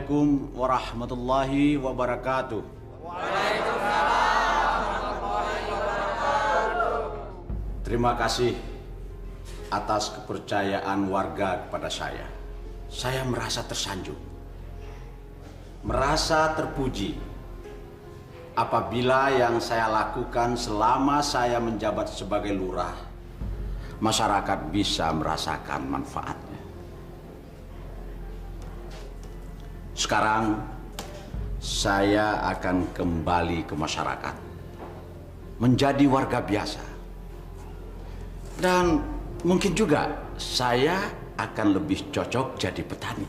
Assalamualaikum warahmatullahi wabarakatuh. Terima kasih atas kepercayaan warga kepada saya. Saya merasa tersanjung, merasa terpuji apabila yang saya lakukan selama saya menjabat sebagai lurah, masyarakat bisa merasakan manfaatnya. Sekarang saya akan kembali ke masyarakat, menjadi warga biasa. Dan mungkin juga saya akan lebih cocok jadi petani.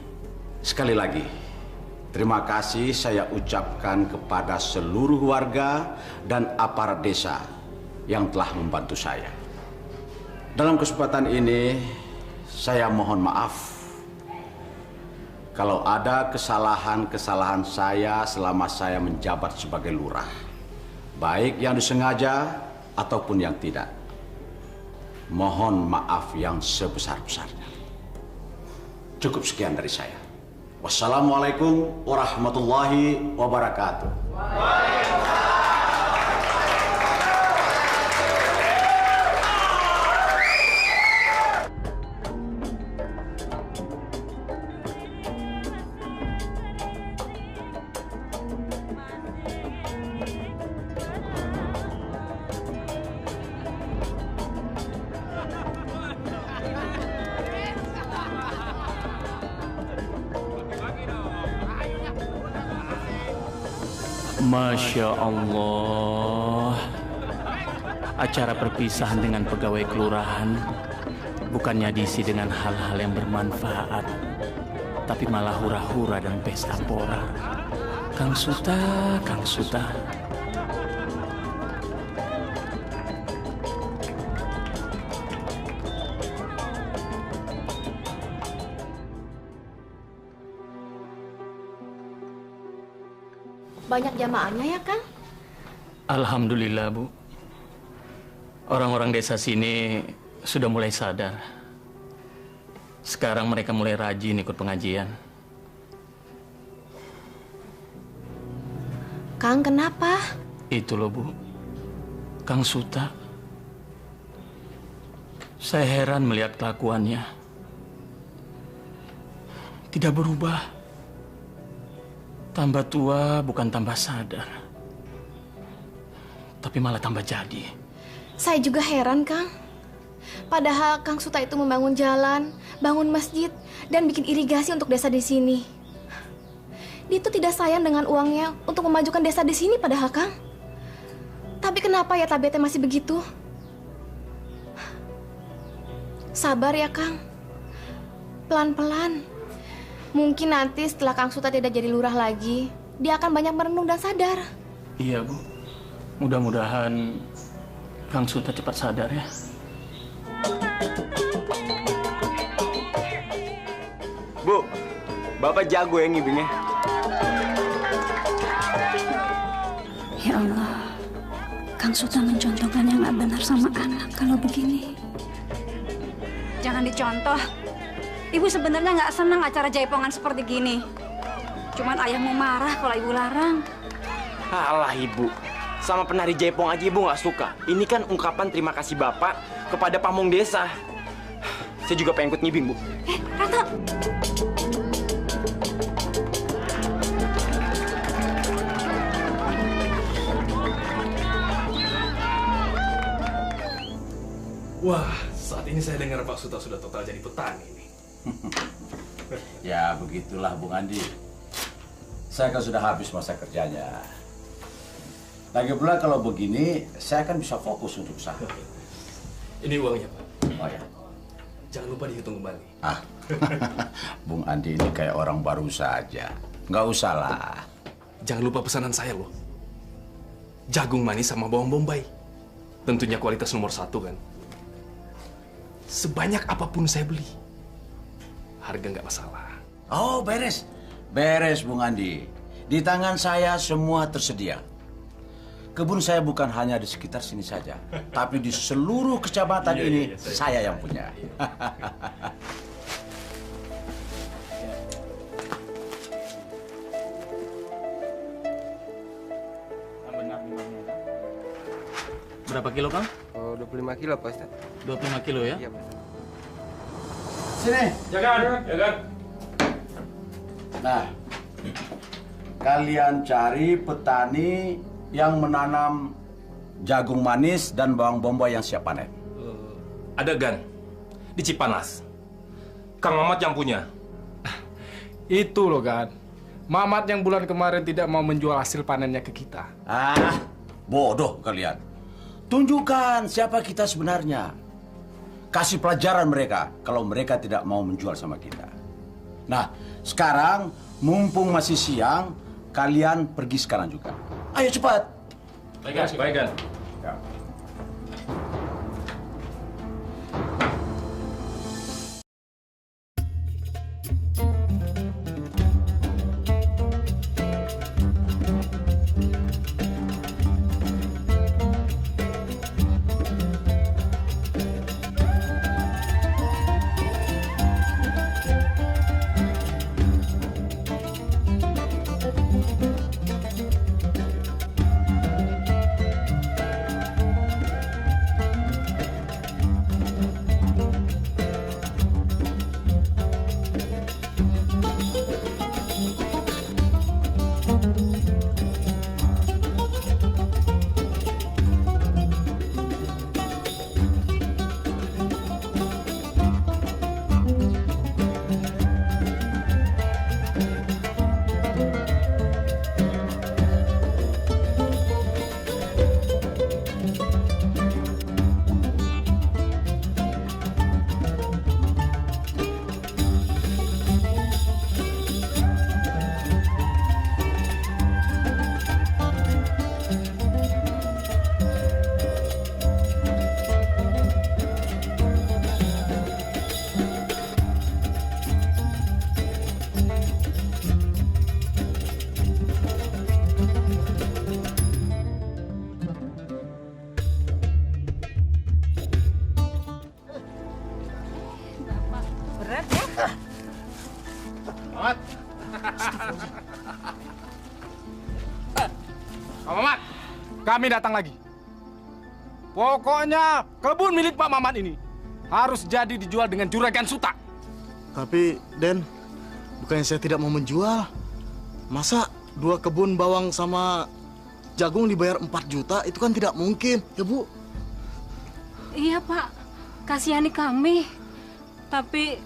Sekali lagi, terima kasih saya ucapkan kepada seluruh warga dan aparat desa yang telah membantu saya. Dalam kesempatan ini, saya mohon maaf kalau ada kesalahan-kesalahan saya selama saya menjabat sebagai lurah, baik yang disengaja ataupun yang tidak. Mohon maaf yang sebesar-besarnya. Cukup sekian dari saya. Wassalamualaikum warahmatullahi wabarakatuh. Masya Allah. Acara perpisahan dengan pegawai kelurahan bukannya diisi dengan hal-hal yang bermanfaat, tapi malah hura-hura dan pesta pora. Kang Suta, Kang Suta. Banyak jamaahnya ya, Kang? Alhamdulillah, Bu. Orang-orang desa sini sudah mulai sadar. Sekarang mereka mulai rajin ikut pengajian. Kang, kenapa? Itu loh, Bu. Kang Suta. Saya heran melihat kelakuannya. Tidak berubah. Tambah tua bukan tambah sadar, tapi malah tambah jadi. Saya juga heran, Kang. Padahal Kang Suta itu membangun jalan, bangun masjid, dan bikin irigasi untuk desa di sini. Dia itu tidak sayang dengan uangnya untuk memajukan desa di sini padahal, Kang. Tapi kenapa ya tabiatnya masih begitu? Sabar ya, Kang. Pelan-pelan. Mungkin nanti setelah Kang Suta tidak jadi lurah lagi, dia akan banyak merenung dan sadar. Iya, Bu. Mudah-mudahan Kang Suta cepat sadar ya. Bu, Bapak jago ya ngibingnya. Ya Allah, Kang Suta mencontohkan yang nggak benar sama anak kalau begini. Jangan dicontoh. Ibu sebenarnya nggak senang acara jaipongan seperti gini. Cuman ayahmu marah kalau ibu larang. Alah ibu, sama penari jaipong aja ibu nggak suka. Ini kan ungkapan terima kasih Bapak kepada pamong desa. Saya juga pengen ikut ngibing, Bu. Rata. Wah, saat ini saya dengar Pak Suta sudah total jadi petani nih. Ya begitulah Bung Andi. Saya kan sudah habis masa kerjanya. Lagi pula kalau begini, saya kan bisa fokus untuk usaha. Ini uangnya, Pak. Oh ya. Jangan lupa dihitung kembali. Ah, Bung Andi ini kayak orang baru saja. Nggak usah lah. Jangan lupa pesanan saya loh. Jagung manis sama bawang bombay. Tentunya kualitas nomor 1 kan. Sebanyak apapun saya beli, harga nggak masalah. Oh, beres. Beres, Bung Andi. Di tangan saya semua tersedia. Kebun saya bukan hanya di sekitar sini saja, tapi di seluruh kecamatan ini saya yang punya. Berapa kilo, Kang? Oh, 25 kilo, Pak Ustadz. 25 kilo ya? Iya, Pak. Sini. Jaga. Nah, kalian cari petani yang menanam jagung manis dan bawang bombay yang siap panen. Ada Gan di Cipanas. Kang Mamat yang punya. Itu loh, Gan. Mamat yang bulan kemarin tidak mau menjual hasil panennya ke kita. Ah, bodoh kalian. Tunjukkan siapa kita sebenarnya. Kasih pelajaran mereka kalau mereka tidak mau menjual sama kita. Nah, sekarang mumpung masih siang, kalian pergi sekarang juga. Ayo cepat. Baik, Gan. Ya. Pak Mamat, kami datang lagi. Pokoknya kebun milik Pak Mamat ini harus jadi dijual dengan juragan Suta. Tapi, Den, bukannya saya tidak mau menjual. Masa 2 kebun bawang sama jagung dibayar 4 juta? Itu kan tidak mungkin, ya Bu? Iya, Pak. Kasihani kami. Tapi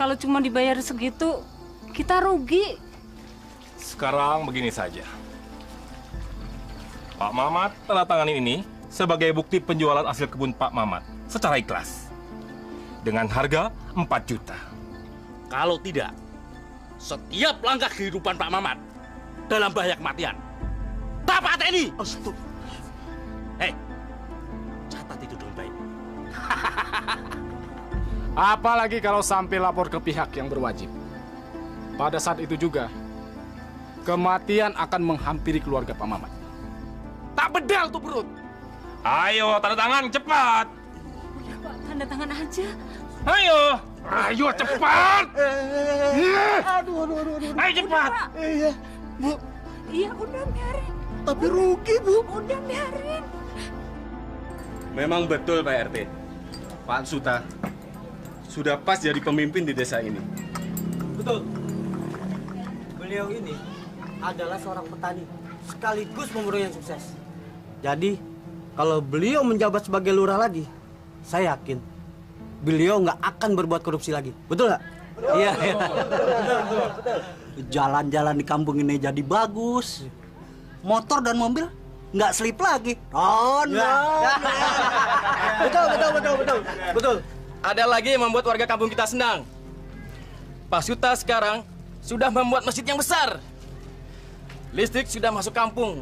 kalau cuma dibayar segitu, kita rugi. Sekarang begini saja. Pak Mamat tanda tanganin ini sebagai bukti penjualan hasil kebun Pak Mamat secara ikhlas. Dengan harga 4 juta. Kalau tidak, setiap langkah kehidupan Pak Mamat dalam bahaya kematian. Bapak TNI! Hei, catat itu dengan baik. Apalagi kalau sampai lapor ke pihak yang berwajib. Pada saat itu juga, kematian akan menghampiri keluarga Pak Mamat. Tak bedal tuh perut. Ayo, tanda tangan, cepat. Udah, Pak, tanda tangan aja. Ayo. Ayo cepat. Aduh. Ayo cepat. Iya, Bu. Iya, udah biarin. Tapi rugi, Bu. Udah biarin. Memang betul, Pak RT. Pak Suta sudah pas jadi pemimpin di desa ini. Betul. Beliau ini adalah seorang petani sekaligus pemurung yang sukses. Jadi, kalau beliau menjabat sebagai lurah lagi, saya yakin beliau nggak akan berbuat korupsi lagi. Betul nggak? Iya. Betul. Jalan-jalan di kampung ini jadi bagus. Motor dan mobil nggak selip lagi. Betul. Ada lagi yang membuat warga kampung kita senang. Pak Suta sekarang sudah membuat masjid yang besar. Listrik sudah masuk kampung.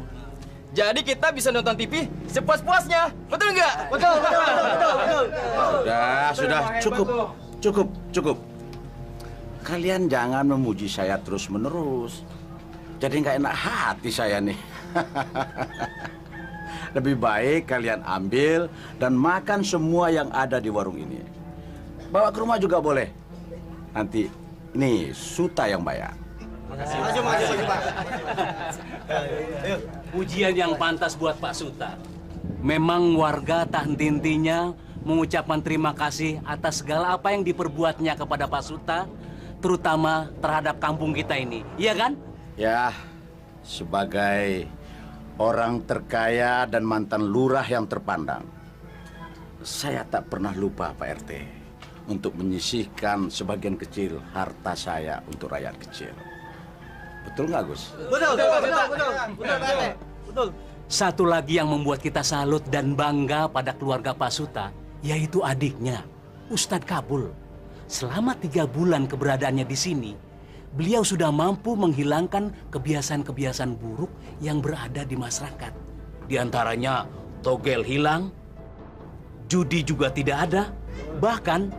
Jadi kita bisa nonton TV sepuas-puasnya. Betul nggak? Betul. Sudah, cukup. Kalian jangan memuji saya terus-menerus. Jadi nggak enak hati saya nih. Lebih baik kalian ambil dan makan semua yang ada di warung ini. Bawa ke rumah juga boleh. Nanti, ini Suta yang bayar. Maju, Pak. Pujian yang pantas buat Pak Suta. Memang warga tak henti-hentinya mengucapkan terima kasih atas segala apa yang diperbuatnya kepada Pak Suta, terutama terhadap kampung kita ini. Iya kan? Ya, sebagai orang terkaya dan mantan lurah yang terpandang, saya tak pernah lupa Pak RT untuk menyisihkan sebagian kecil harta saya untuk rakyat kecil. Betul nggak, Gus? Betul, Pak. Betul. Satu lagi yang membuat kita salut dan bangga pada keluarga Pak Suta, yaitu adiknya, Ustadz Kabul. Selama 3 bulan keberadaannya di sini, beliau sudah mampu menghilangkan kebiasaan-kebiasaan buruk yang berada di masyarakat. Di antaranya togel hilang, judi juga tidak ada, bahkan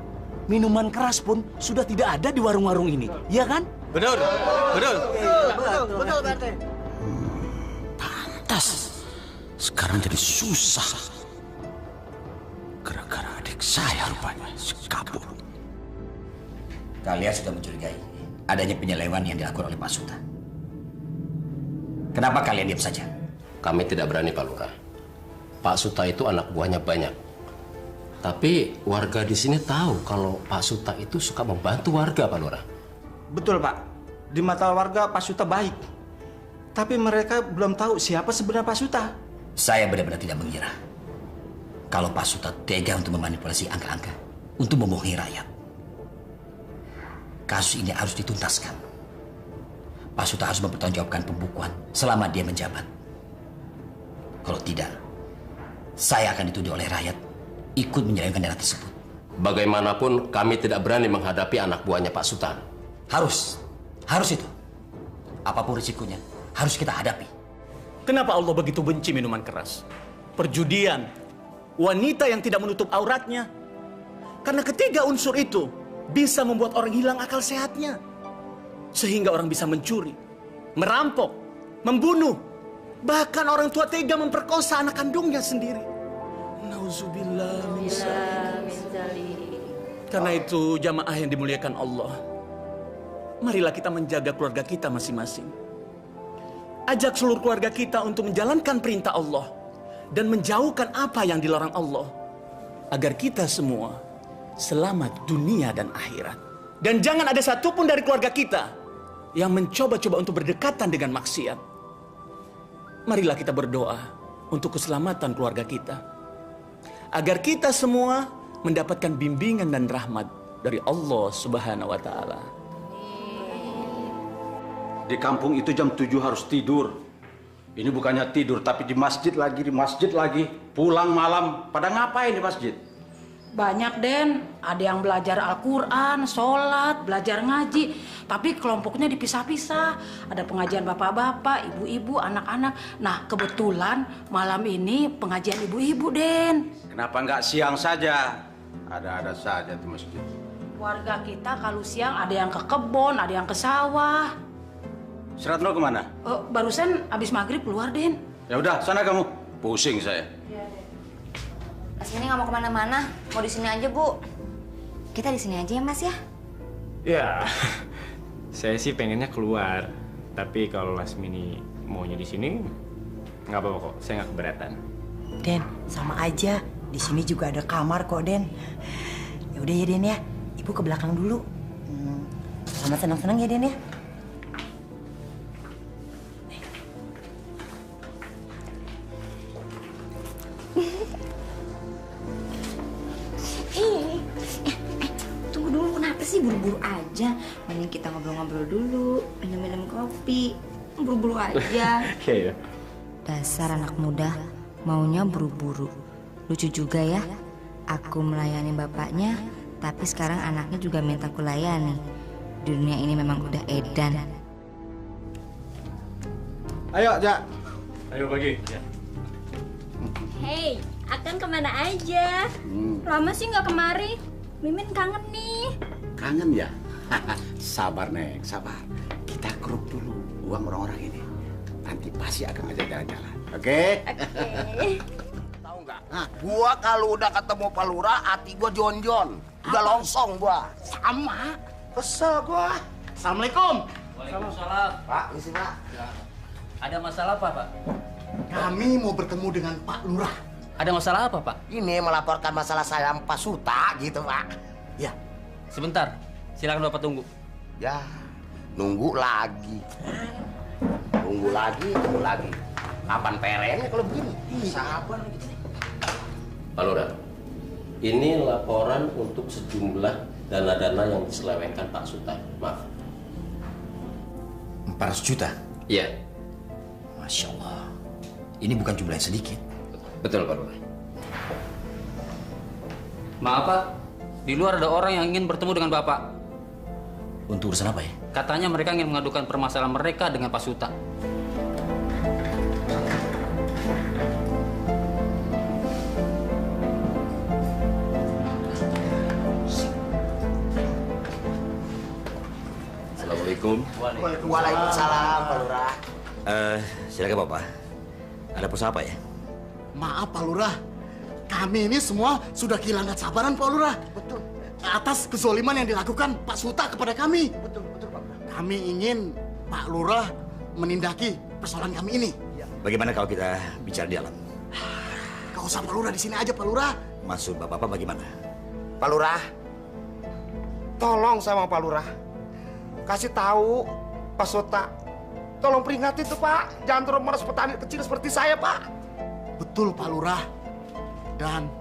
minuman keras pun sudah tidak ada di warung-warung ini. Iya kan? Betul. Betul, Pak RT. Pantas sekarang jadi susah gara-gara adik saya rupanya kabur. Kalian sudah mencurigai adanya penyelewengan yang dilakukan oleh Pak Suta. Kenapa kalian diam saja? Kami tidak berani, Pak Lurah. Pak Suta itu anak buahnya banyak. Tapi warga di sini tahu kalau Pak Suta itu suka membantu warga, Pak Lurah. Betul, Pak. Di mata warga Pak Suta baik. Tapi mereka belum tahu siapa sebenarnya Pak Suta. Saya benar-benar tidak mengira kalau Pak Suta tega untuk memanipulasi angka-angka untuk membohongi rakyat. Kasus ini harus dituntaskan. Pak Suta harus mempertanggungjawabkan pembukuan selama dia menjabat. Kalau tidak, saya akan dituduh oleh rakyat ikut menyelewengkan dana tersebut. Bagaimanapun kami tidak berani menghadapi anak buahnya Pak Suta. Harus itu. Apapun risikonya, harus kita hadapi. Kenapa Allah begitu benci minuman keras? Perjudian, wanita yang tidak menutup auratnya. Karena ketiga unsur itu bisa membuat orang hilang akal sehatnya. Sehingga orang bisa mencuri, merampok, membunuh. Bahkan orang tua tega memperkosa anak kandungnya sendiri. Nauzubillah min dzalik. Karena itu jamaah yang dimuliakan Allah, marilah kita menjaga keluarga kita masing-masing. Ajak seluruh keluarga kita untuk menjalankan perintah Allah dan menjauhkan apa yang dilarang Allah, agar kita semua selamat dunia dan akhirat. Dan jangan ada satupun dari keluarga kita yang mencoba-coba untuk berdekatan dengan maksiat. Marilah kita berdoa untuk keselamatan keluarga kita, agar kita semua mendapatkan bimbingan dan rahmat dari Allah Subhanahu wa Ta'ala. Di kampung itu jam 7 harus tidur. Ini bukannya tidur, tapi di masjid lagi. Pulang malam, pada ngapain di masjid? Banyak, Den. Ada yang belajar Al-Quran, sholat, belajar ngaji. Tapi kelompoknya dipisah-pisah. Ada pengajian bapak-bapak, ibu-ibu, anak-anak. Nah, kebetulan malam ini pengajian ibu-ibu, Den. Kenapa nggak siang saja? Ada-ada saja di masjid. Warga kita kalau siang ada yang ke kebun, ada yang ke sawah. Suratno kemana? Barusan abis maghrib keluar, Den. Ya udah, sana kamu. Pusing saya. Mas ini nggak mau kemana-mana, mau di sini aja, Bu. Kita di sini aja ya, Mas ya? Ya, saya sih pengennya keluar. Tapi kalau Lasmini maunya di sini, nggak apa-apa kok. Saya nggak keberatan. Den, sama aja. Di sini juga ada kamar kok, Den. Ya udah ya, Den ya. Ibu ke belakang dulu. Sama senang-senang ya, Den ya. Tunggu dulu, kenapa sih buru-buru aja? Mending kita ngobrol-ngobrol dulu, minum-minum kopi. Buru-buru aja. Iya. Dasar anak muda, maunya buru-buru. Lucu juga ya, aku melayani bapaknya, tapi sekarang anaknya juga minta aku layani. Di dunia ini memang udah edan. Ayo, Jak. Ayo pagi. Hei, Akan kemana aja? Lama sih nggak kemari. Mimin kangen nih. Kangen ya? Sabar, Neng, sabar. Kita keruk dulu uang orang-orang ini. Nanti pasti akan ngajak jalan-jalan. Oke? Tahu nggak? Gua kalau udah ketemu Pak Lurah, hati gua jonjon. Udah longsong gua. Sama. Kesel gua. Assalamualaikum. Waalaikumsalam. Pak, isi Pak. Ada masalah apa, Pak? Kami mau bertemu dengan Pak Lurah. Ada masalah apa, Pak? Ini melaporkan masalah saya sama Pak Suta gitu, Pak. Ya, sebentar. Silakan Bapak tunggu. Ya, nunggu lagi. Tunggu lagi. Kapan perenya kalau begini? Sabar gitu. Pak Lurah, ini laporan untuk sejumlah dana-dana yang diselewengkan Pak Suta. Maaf. 400 juta? Iya. Masya Allah. Ini bukan jumlah yang sedikit. Betul, Pak Lurah. Maaf, Pak. Di luar ada orang yang ingin bertemu dengan Bapak. Untuk urusan apa ya? Katanya mereka ingin mengadukan permasalahan mereka dengan Pak Suta. Assalamualaikum. Waalaikumsalam, Pak Lurah. Silakan Bapak. Ada persoalan apa ya? Maaf Pak Lurah, kami ini semua sudah kehilangan sabaran Pak Lurah. Betul. Atas kezoliman yang dilakukan Pak Suta kepada kami. Betul Pak Lurah. Kami ingin Pak Lurah menindaki persoalan kami ini. Bagaimana kalau kita bicara di dalam? Gak usah Pak Lurah, di sini aja Pak Lurah. Maksud Bapak bagaimana? Pak Lurah, tolong sama Pak Lurah. Kasih tahu Pak Suta. Tolong peringati tuh Pak, jangan terus meres petani kecil seperti saya Pak. Betul Pak Lurah. Dan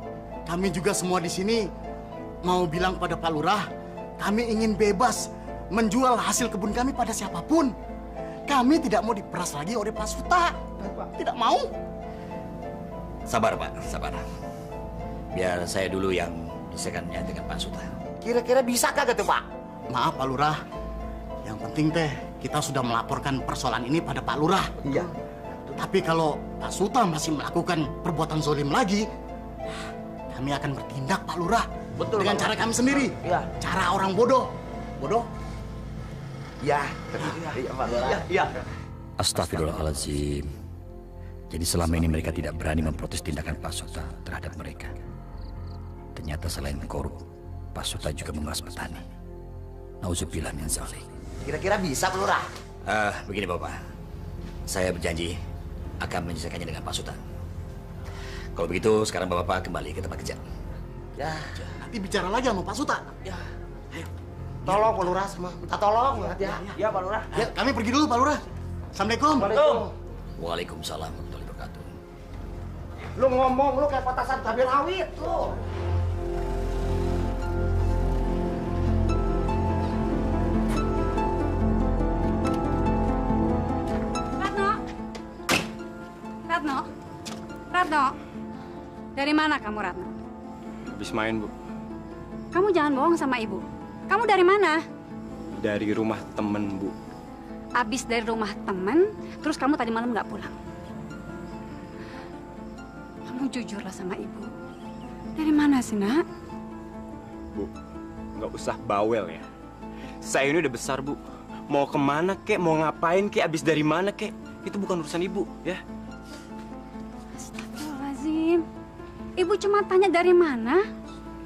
kami juga semua di sini mau bilang pada Pak Lurah, kami ingin bebas menjual hasil kebun kami pada siapapun. Kami tidak mau diperas lagi oleh Pak Suta. Tidak mau. Sabar Pak, sabar. Biar saya dulu yang bicarakannya dengan Pak Suta. Kira-kira bisa kagak tuh Pak? Maaf Pak Lurah. Yang penting teh, kita sudah melaporkan persoalan ini pada Pak Lurah. Iya. Tapi kalau Pak Suta masih melakukan perbuatan zolim lagi, kami akan bertindak Pak Lurah. Betul. Dengan cara kami sendiri. Iya. Cara orang bodoh. Bodoh? Iya. Iya Pak Lurah. Iya. Astagfirullahaladzim. Jadi selama ini mereka tidak berani memprotes tindakan Pak Suta terhadap mereka. Ternyata selain korup, Pak Suta juga menguras petani. Nauzubillah min dzalik. Kira-kira bisa Pak Lurah? Begini Bapak, saya berjanji akan menyelesaikannya dengan Pak Suta. Kalau begitu sekarang Bapak kembali ke tempat kerja. Ya. Nanti bicara lagi sama Pak Suta. Ya. Ayo. Tolong Pak Lurah semua. Minta tolong ya. Ya Pak Lurah. Ya, kami pergi dulu Pak Lurah. Assalamualaikum. Waalaikumsalam warahmatullahi wabarakatuh. Lu ngomong lu kayak petasan cabai rawit lu. Ratno, dari mana kamu Ratno? Habis main, Bu. Kamu jangan bohong sama ibu. Kamu dari mana? Dari rumah temen, Bu. Abis dari rumah temen, terus kamu tadi malam nggak pulang. Kamu jujurlah sama ibu. Dari mana sih, Nak? Bu, nggak usah bawel ya. Saya ini udah besar, Bu. Mau kemana kek, mau ngapain kek, abis dari mana kek, itu bukan urusan ibu, ya. Astagfirullahaladzim. Ibu cuma tanya dari mana?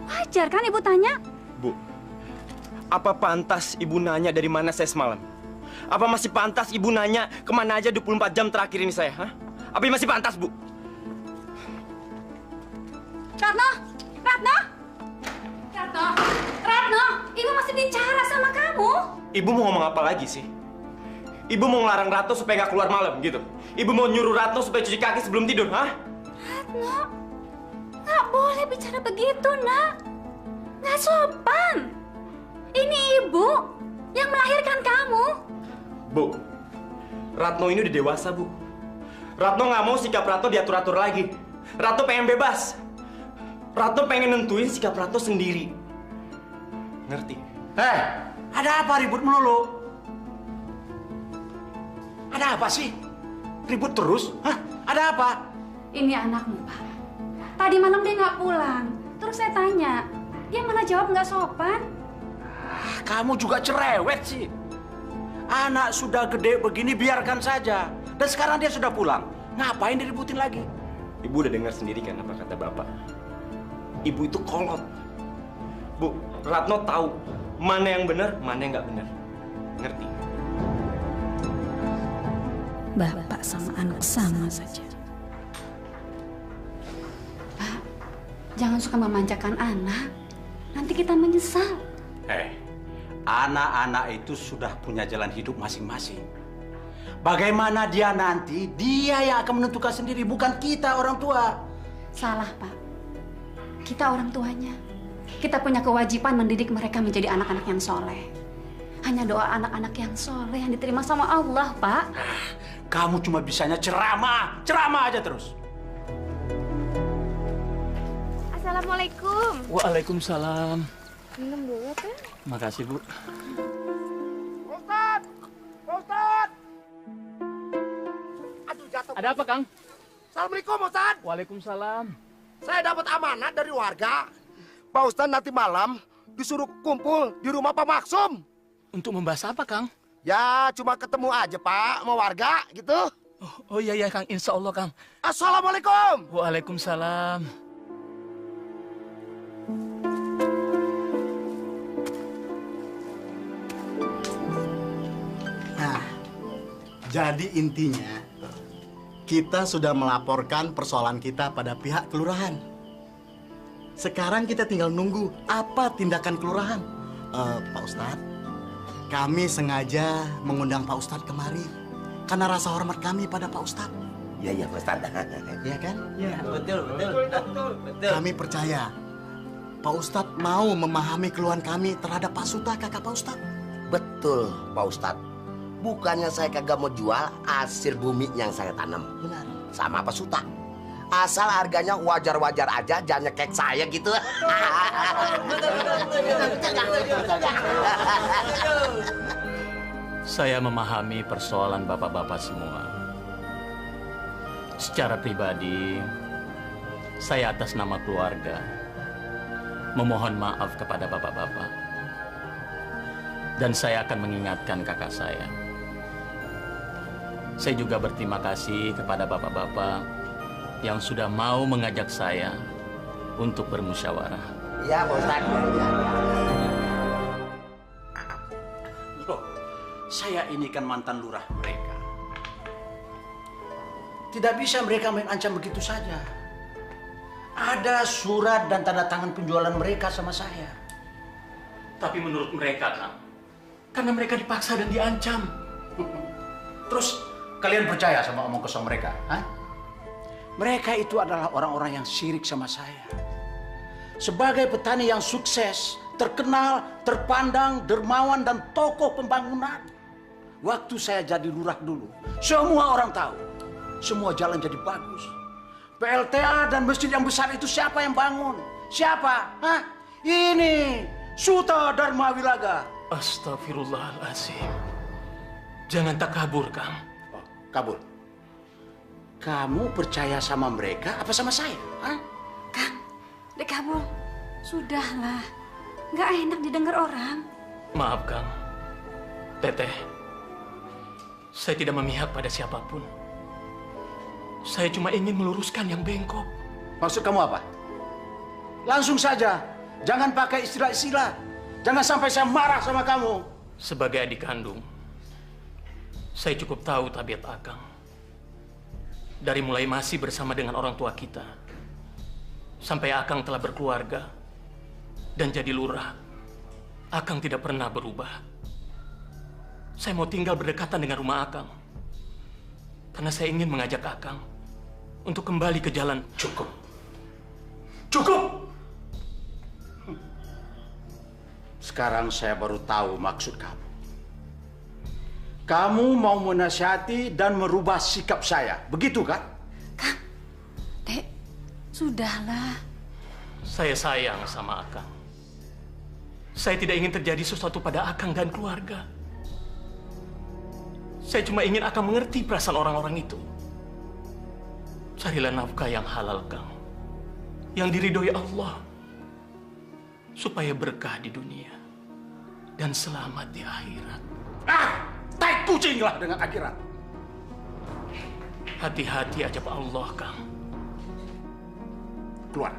Wajar kan ibu tanya? Bu, apa pantas ibu nanya dari mana saya semalam? Apa masih pantas ibu nanya kemana aja 24 jam terakhir ini saya? Hah? Apa masih pantas, Bu? Ratno! Ratno! Ratno! Ratno! Ibu masih bicara sama kamu. Ibu mau ngomong apa lagi sih? Ibu mau ngelarang Ratno supaya nggak keluar malam gitu? Ibu mau nyuruh Ratno supaya cuci kaki sebelum tidur, hah? Ratno, nggak boleh bicara begitu, Nak. Nggak sopan. Ini ibu yang melahirkan kamu. Bu, Ratno ini udah dewasa, Bu. Ratno nggak mau sikap Ratno diatur-atur lagi. Ratno pengen bebas. Ratno pengen nentuin sikap Ratno sendiri. Ngerti? Hei, ada apa ribut melulu? Ada apa sih? Ribut terus? Hah? Ada apa? Ini anakmu, Pak. Tadi malam dia nggak pulang. Terus saya tanya, dia malah jawab nggak sopan. Kamu juga cerewet sih. Anak sudah gede begini biarkan saja. Dan sekarang dia sudah pulang. Ngapain diributin lagi? Ibu udah dengar sendiri kan apa kata Bapak? Ibu itu kolot. Bu, Ratno tahu mana yang benar, mana yang nggak benar. Ngerti? Bapak sama anak sama saja. Jangan suka memanjakan anak. Nanti kita menyesal. Anak-anak itu sudah punya jalan hidup masing-masing. Bagaimana dia nanti, dia yang akan menentukan sendiri, bukan kita orang tua. Salah, Pak. Kita orang tuanya. Kita punya kewajiban mendidik mereka menjadi anak-anak yang soleh. Hanya doa anak-anak yang soleh yang diterima sama Allah, Pak. Kamu cuma bisanya ceramah aja terus. Assalamualaikum. Waalaikumsalam. Minum dulu, Kang. Makasih, Bu. Ustad! Ustad! Aduh, jatuh. Ada apa, Kang? Assalamualaikum, Ustad. Waalaikumsalam. Saya dapat amanat dari warga. Pak Ustad nanti malam disuruh kumpul di rumah Pak Maksum. Untuk membahas apa, Kang? Ya, cuma ketemu aja, Pak, sama warga, gitu. Oh iya, Kang. Insya Allah, Kang. Assalamualaikum. Waalaikumsalam. Nah, jadi intinya kita sudah melaporkan persoalan kita pada pihak kelurahan. Sekarang kita tinggal nunggu apa tindakan kelurahan. Pak Ustadz, kami sengaja mengundang Pak Ustadz kemari karena rasa hormat kami pada Pak Ustadz. Iya, Pak Ustadz. Iya kan? Iya, betul. Kami percaya Pak Ustadz mau memahami keluhan kami terhadap Pak Suta, kakak Pak Ustadz. Betul, Pak Ustadz. Bukannya saya kagak mau jual hasil bumi yang saya tanam. Benar. Sama Pak Suta. Asal harganya wajar-wajar aja, jangan nyekek saya gitu. Saya memahami persoalan bapak-bapak semua. Secara pribadi, saya atas nama keluarga memohon maaf kepada bapak-bapak. Dan saya akan mengingatkan kakak saya. Saya juga berterima kasih kepada bapak-bapak yang sudah mau mengajak saya untuk bermusyawarah. Iya, Pak Ustadz. Loh, saya ini kan mantan lurah mereka. Tidak bisa mereka main ancam begitu saja. Ada surat dan tanda tangan penjualan mereka sama saya. Tapi menurut mereka, Kang, karena mereka dipaksa dan diancam. Terus kalian percaya sama omong kosong mereka? Hah? Mereka itu adalah orang-orang yang syirik sama saya. Sebagai petani yang sukses, terkenal, terpandang, dermawan, dan tokoh pembangunan. Waktu saya jadi lurah dulu, semua orang tahu. Semua jalan jadi bagus. PLTA dan masjid yang besar itu siapa yang bangun? Siapa? Hah? Ini Suta Dharma Wilaga. Astagfirullahaladzim. Jangan takabur, Kang. Oh, kabur? Kamu percaya sama mereka apa sama saya? Hah? Kang, Dek Kabul, sudahlah. Nggak enak didengar orang. Maaf, Kang. Teteh, saya tidak memihak pada siapapun. Saya cuma ingin meluruskan yang bengkok. Maksud kamu apa? Langsung saja. Jangan pakai istilah-istilah. Jangan sampai saya marah sama kamu. Sebagai adik kandung, saya cukup tahu tabiat Akang. Dari mulai masih bersama dengan orang tua kita, sampai Akang telah berkeluarga dan jadi lurah, Akang tidak pernah berubah. Saya mau tinggal berdekatan dengan rumah Akang, karena saya ingin mengajak Akang untuk kembali ke jalan. Cukup. Cukup! Sekarang saya baru tahu maksud kamu. Kamu mau menasihati dan merubah sikap saya, begitu kan? Kang, Dek, sudahlah. Saya sayang sama Akang. Saya tidak ingin terjadi sesuatu pada Akang dan keluarga. Saya cuma ingin Akang mengerti perasaan orang-orang itu. Carilah nafkah yang halal, Kang. Yang diridhoi Allah. Supaya berkah di dunia. Dan selamat di akhirat. Tai kucinglah dengan akhirat. Hati-hati aja Pak Allah, Kang. Keluar.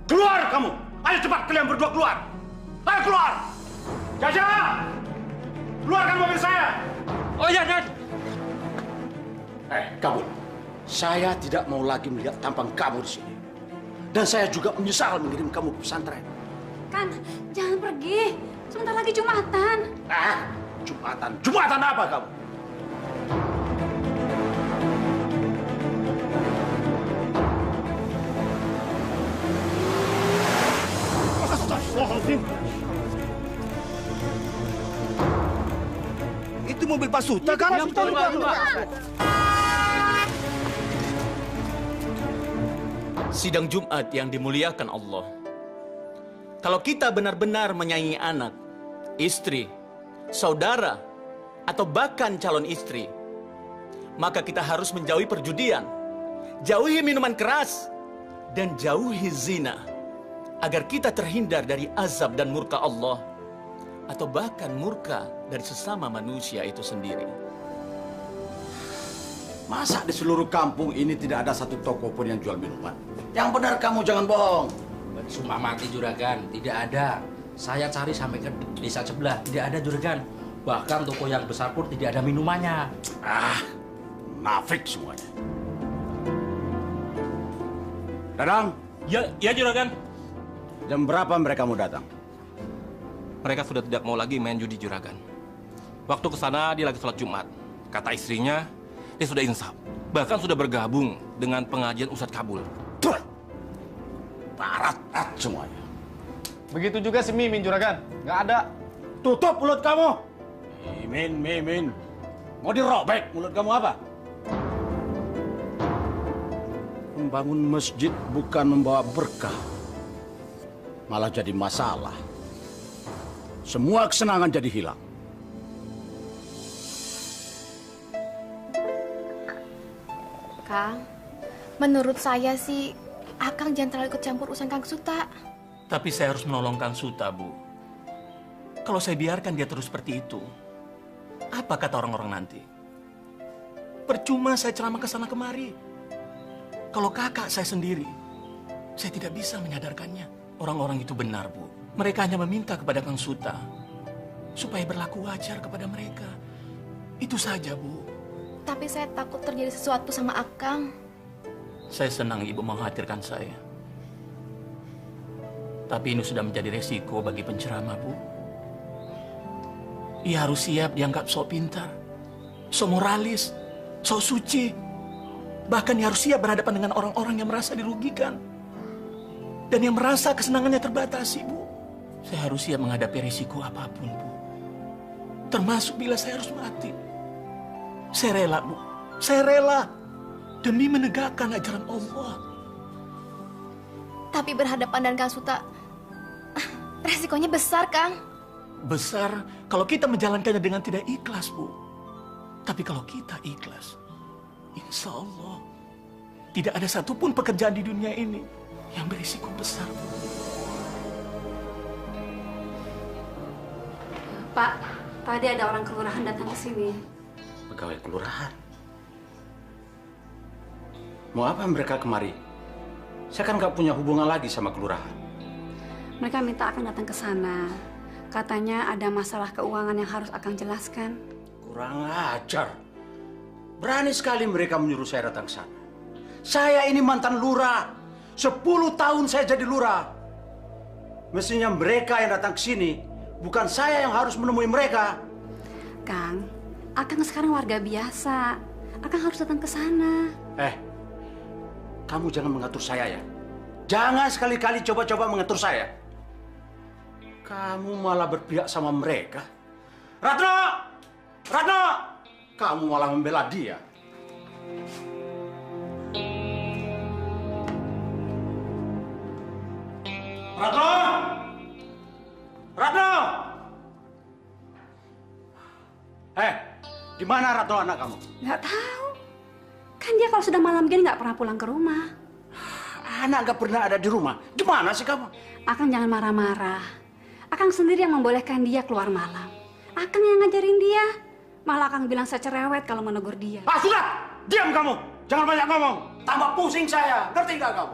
Keluar kamu! Ayo cepat kalian berdua keluar! Ayo keluar! Jaja! Keluarkan mobil saya! Oh iya, Dad. Kabul. Saya tidak mau lagi melihat tampang kamu di sini. Dan saya juga menyesal mengirim kamu ke pesantren. Kang, jangan pergi. Sebentar lagi Jumatan. Jumatan? Jumatan apa kamu? Astagfirullahaladzim. Itu mobil Pak Suta kan? Ya, betul, Pak. Sidang Jumat yang dimuliakan Allah. Kalau kita benar-benar menyayangi anak, istri, saudara, atau bahkan calon istri, maka kita harus menjauhi perjudian, jauhi minuman keras, dan jauhi zina, agar kita terhindar dari azab dan murka Allah, atau bahkan murka dari sesama manusia itu sendiri. Masa di seluruh kampung ini tidak ada satu toko pun yang jual minuman? Yang benar kamu, jangan bohong. Sumpah mati juragan, tidak ada. Saya cari sampai ke desa sebelah, tidak ada juragan. Bahkan toko yang besar pun tidak ada minumannya. Nafik semuanya. Dadang? Ya juragan. Jam berapa mereka mau datang? Mereka sudah tidak mau lagi main judi juragan. Waktu ke sana dia lagi sholat Jumat. Kata istrinya, dia sudah insaf. Bahkan sudah bergabung dengan pengajian Ustadz Kabul. Parat semuanya. Begitu juga si Mimin juragan, nggak ada. Tutup mulut kamu. Mimin. Mau dirobek mulut kamu apa? Membangun masjid bukan membawa berkah, malah jadi masalah. Semua kesenangan jadi hilang. Kang, menurut saya sih Akang jangan terlalu ikut campur urusan Kang Suta. Tapi saya harus menolong Kang Suta, Bu. Kalau saya biarkan dia terus seperti itu, apa kata orang-orang nanti? Percuma saya ceramah ke sana kemari. Kalau kakak saya sendiri, saya tidak bisa menyadarkannya. Orang-orang itu benar, Bu. Mereka hanya meminta kepada Kang Suta supaya berlaku wajar kepada mereka. Itu saja, Bu. Tapi saya takut terjadi sesuatu sama Akang. Saya senang Ibu mengkhawatirkan saya. Tapi ini sudah menjadi resiko bagi penceramah, Bu. Ia harus siap dianggap sok pintar, sok moralis, sok suci. Bahkan ia harus siap berhadapan dengan orang-orang yang merasa dirugikan. Dan yang merasa kesenangannya terbatasi, Bu. Saya harus siap menghadapi resiko apapun, Bu. Termasuk bila saya harus mati. Saya rela, Bu. Saya rela. Demi menegakkan ajaran Allah. Tapi berhadapan dengan Kang Suta, resikonya besar, Kang. Besar kalau kita menjalankannya dengan tidak ikhlas, Bu. Tapi kalau kita ikhlas, insya Allah tidak ada satupun pekerjaan di dunia ini yang berisiko besar, Bu. Pak, tadi ada orang kelurahan datang ke sini. Pegawai kelurahan? Mau apa mereka kemari? Saya kan nggak punya hubungan lagi sama kelurahan. Mereka minta Akang datang ke sana. Katanya ada masalah keuangan yang harus Akang jelaskan. Kurang ajar. Berani sekali mereka menyuruh saya datang ke sana. Saya ini mantan lurah. 10 tahun saya jadi lurah. Mestinya mereka yang datang ke sini, bukan saya yang harus menemui mereka. Kang, Akang sekarang warga biasa. Akang harus datang ke sana. Kamu jangan mengatur saya ya. Jangan sekali-kali coba-coba mengatur saya. Kamu malah berpihak sama mereka. Ratno! Ratno! Kamu malah membela dia. Ratno! Ratno! Di mana Ratno anak kamu? Nggak tahu. Kan dia kalau sudah malam gini nggak pernah pulang ke rumah. Anak nggak pernah ada di rumah. Di mana sih kamu? Akang jangan marah-marah. Akang sendiri yang membolehkan dia keluar malam. Akang yang ngajarin dia. Malah Akang bilang saya cerewet kalau menegur dia. Sudah! Diam kamu! Jangan banyak ngomong. Tambah pusing saya. Ngerti nggak kamu?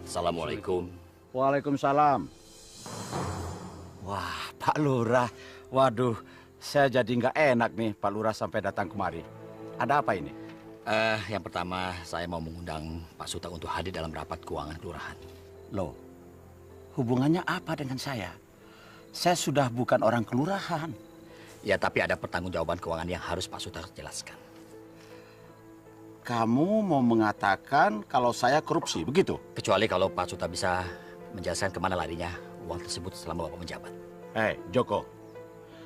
Assalamualaikum. Waalaikumsalam. Wah, Pak Lurah. Waduh, saya jadi nggak enak nih Pak Lurah sampai datang kemari. Ada apa ini? Yang pertama, saya mau mengundang Pak Suta untuk hadir dalam rapat keuangan kelurahan. Loh, hubungannya apa dengan saya? Saya sudah bukan orang kelurahan. Ya, tapi ada pertanggungjawaban keuangan yang harus Pak Suta jelaskan. Kamu mau mengatakan kalau saya korupsi, begitu? Kecuali kalau Pak Suta bisa menjelaskan kemana larinya uang tersebut selama Bapak menjabat. Joko,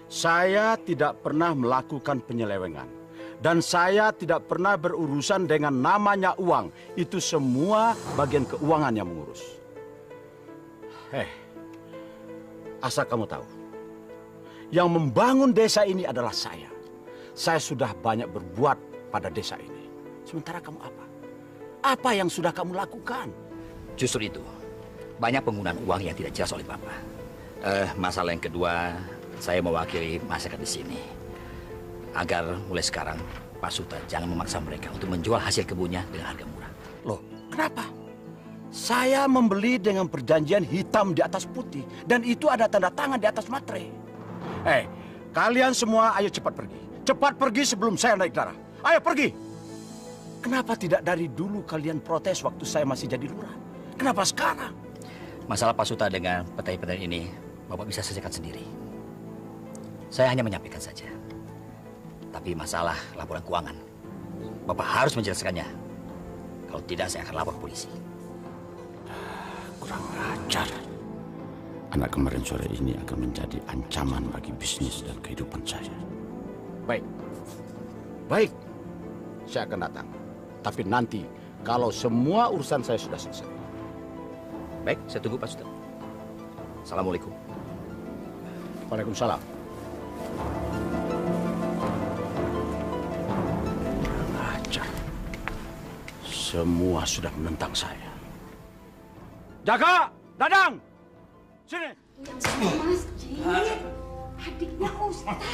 saya tidak pernah melakukan penyelewengan. Dan saya tidak pernah berurusan dengan namanya uang. Itu semua bagian keuangan yang mengurus. Asal kamu tahu, yang membangun desa ini adalah saya. Saya sudah banyak berbuat pada desa ini. Sementara kamu apa? Apa yang sudah kamu lakukan? Justru itu, banyak penggunaan uang yang tidak jelas oleh Bapak. Masalah yang kedua, saya mewakili masyarakat di sini. Agar mulai sekarang, Pak Suta jangan memaksa mereka untuk menjual hasil kebunnya dengan harga murah. Loh, kenapa? Saya membeli dengan perjanjian hitam di atas putih. Dan itu ada tanda tangan di atas materai. Kalian semua ayo cepat pergi. Cepat pergi sebelum saya naik darah. Ayo pergi! Kenapa tidak dari dulu kalian protes waktu saya masih jadi lurah? Kenapa sekarang? Masalah Pak Suta dengan petani-petani ini, Bapak bisa selesaikan sendiri. Saya hanya menyampaikan saja. Tapi masalah laporan keuangan, Bapak harus menjelaskannya. Kalau tidak, saya akan lapor polisi. Kurang ajar. Anak kemarin sore ini akan menjadi ancaman bagi bisnis dan kehidupan saya. Baik. Baik. Saya akan datang. Tapi nanti, kalau semua urusan saya sudah selesai. Baik, saya tunggu Pak Suta. Assalamualaikum. Waalaikumsalam. Semua sudah menentang saya. Jaga! Dadang! Sini! Masjid. Adiknya Ustadz.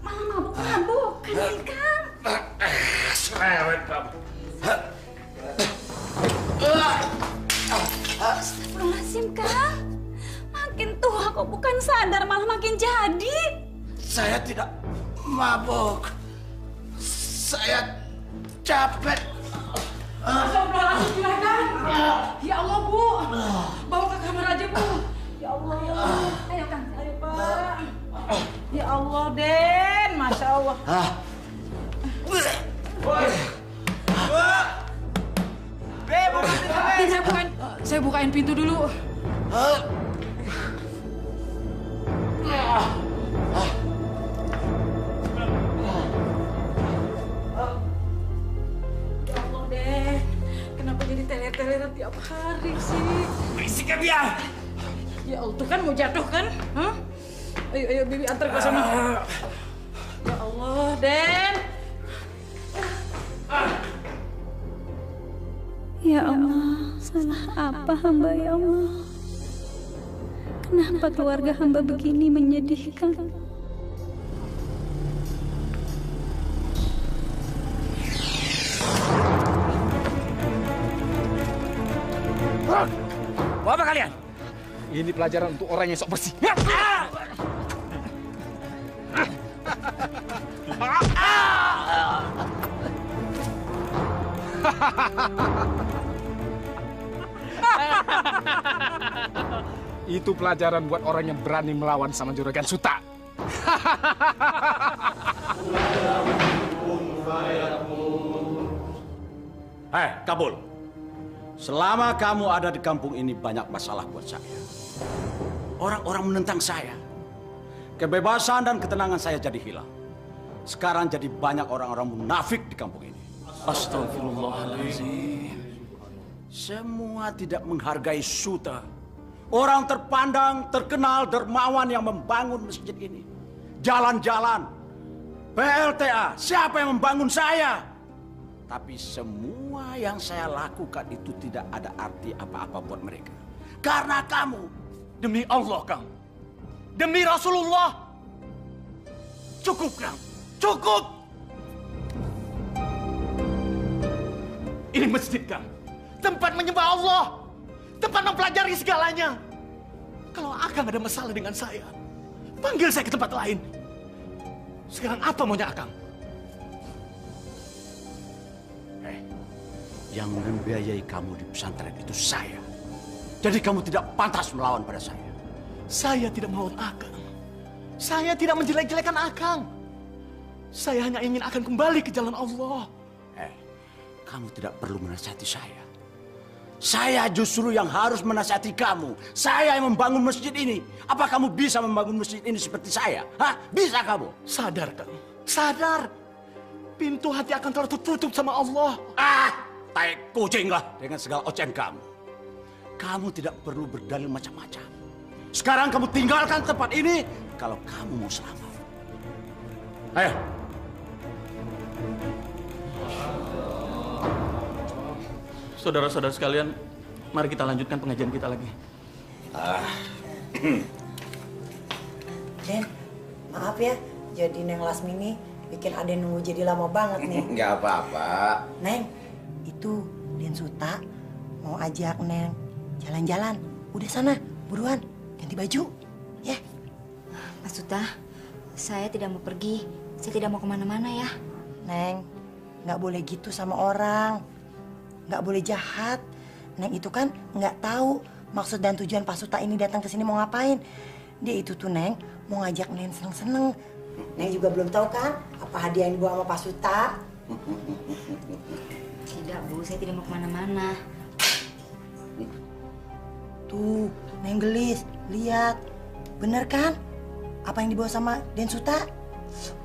Malah mabuk-mabukan nih, Kang. Cerewet kamu. Astagfirullahaladzim, Kang. Makin tua kok bukan sadar, malah makin jadi. Saya tidak mabuk. Saya capek. Astagfirullahaladzim, Juragan. Ya Allah, Bu. Bawa ke kamar aja, Bu. Ya Allah, ya Allah. Ayo, Kang. Ayo, Pak. Ya Allah, Den. Masya Allah. Saya bukain pintu dulu. Teler-teleran tiap hari sih. Berisik ya, Bia. Ya Allah, tuh kan mau jatuh kan? Hah? Ayo, Bibi antar ke sana. Ya Allah, Den. Ya Allah, salah apa hamba ya Allah? Kenapa keluarga hamba begini menyedihkan? Mau apa kalian? Ini pelajaran untuk orang yang sok bersih. Itu pelajaran buat orang yang berani melawan sama Juragan Suta. Kabul. Selama kamu ada di kampung ini banyak masalah buat saya. Orang-orang menentang saya. Kebebasan dan ketenangan saya jadi hilang. Sekarang jadi banyak orang-orang munafik di kampung ini. Astagfirullahaladzim. Semua tidak menghargai Suta. Orang terpandang, terkenal, dermawan yang membangun masjid ini. Jalan-jalan. PLTA, siapa yang membangun saya? Tapi semua yang saya lakukan itu tidak ada arti apa-apa buat mereka. Karena kamu. Demi Allah, Kang. Demi Rasulullah. Cukup, Kang. Cukup. Ini masjid, Kang. Tempat menyembah Allah. Tempat mempelajari segalanya. Kalau Akang ada masalah dengan saya, panggil saya ke tempat lain. Sekarang apa maunya Akang? Yang membiayai kamu di pesantren itu saya. Jadi kamu tidak pantas melawan pada saya. Saya tidak melawan Akang. Saya tidak menjelek-jelekan Akang. Saya hanya ingin Akang kembali ke jalan Allah. Kamu tidak perlu menasihati saya. Saya justru yang harus menasihati kamu. Saya yang membangun masjid ini. Apa kamu bisa membangun masjid ini seperti saya? Hah? Bisa kamu? Sadar, Kang. Sadar. Pintu hati akan telah tertutup sama Allah. Tai kucing lah dengan segala ocen kamu. Kamu tidak perlu berdalil macam-macam. Sekarang kamu tinggalkan tempat ini kalau kamu mau selamat. Ayo. Saudara-saudara sekalian, mari kita lanjutkan pengajian kita lagi. Den, maaf ya, jadi Neng Lasmini bikin Aden nunggu jadi lama banget nih. Nggak apa-apa. Neng, itu Den Suta mau ajak Neng jalan-jalan. Udah sana, buruan, ganti baju, ya. Pak Suta, saya tidak mau pergi. Saya tidak mau kemana-mana ya. Neng, nggak boleh gitu sama orang. Nggak boleh jahat. Neng itu kan nggak tahu maksud dan tujuan Pak Suta ini datang ke sini mau ngapain. Dia itu tuh Neng mau ngajak Neng seneng-seneng. Neng juga belum tahu kan apa hadiah yang dibawa sama Pak Suta. Tidak Bu, saya tidak mau kemana-mana. Tuh, Neng gelis, lihat. Bener kan? Apa yang dibawa sama Den Suta?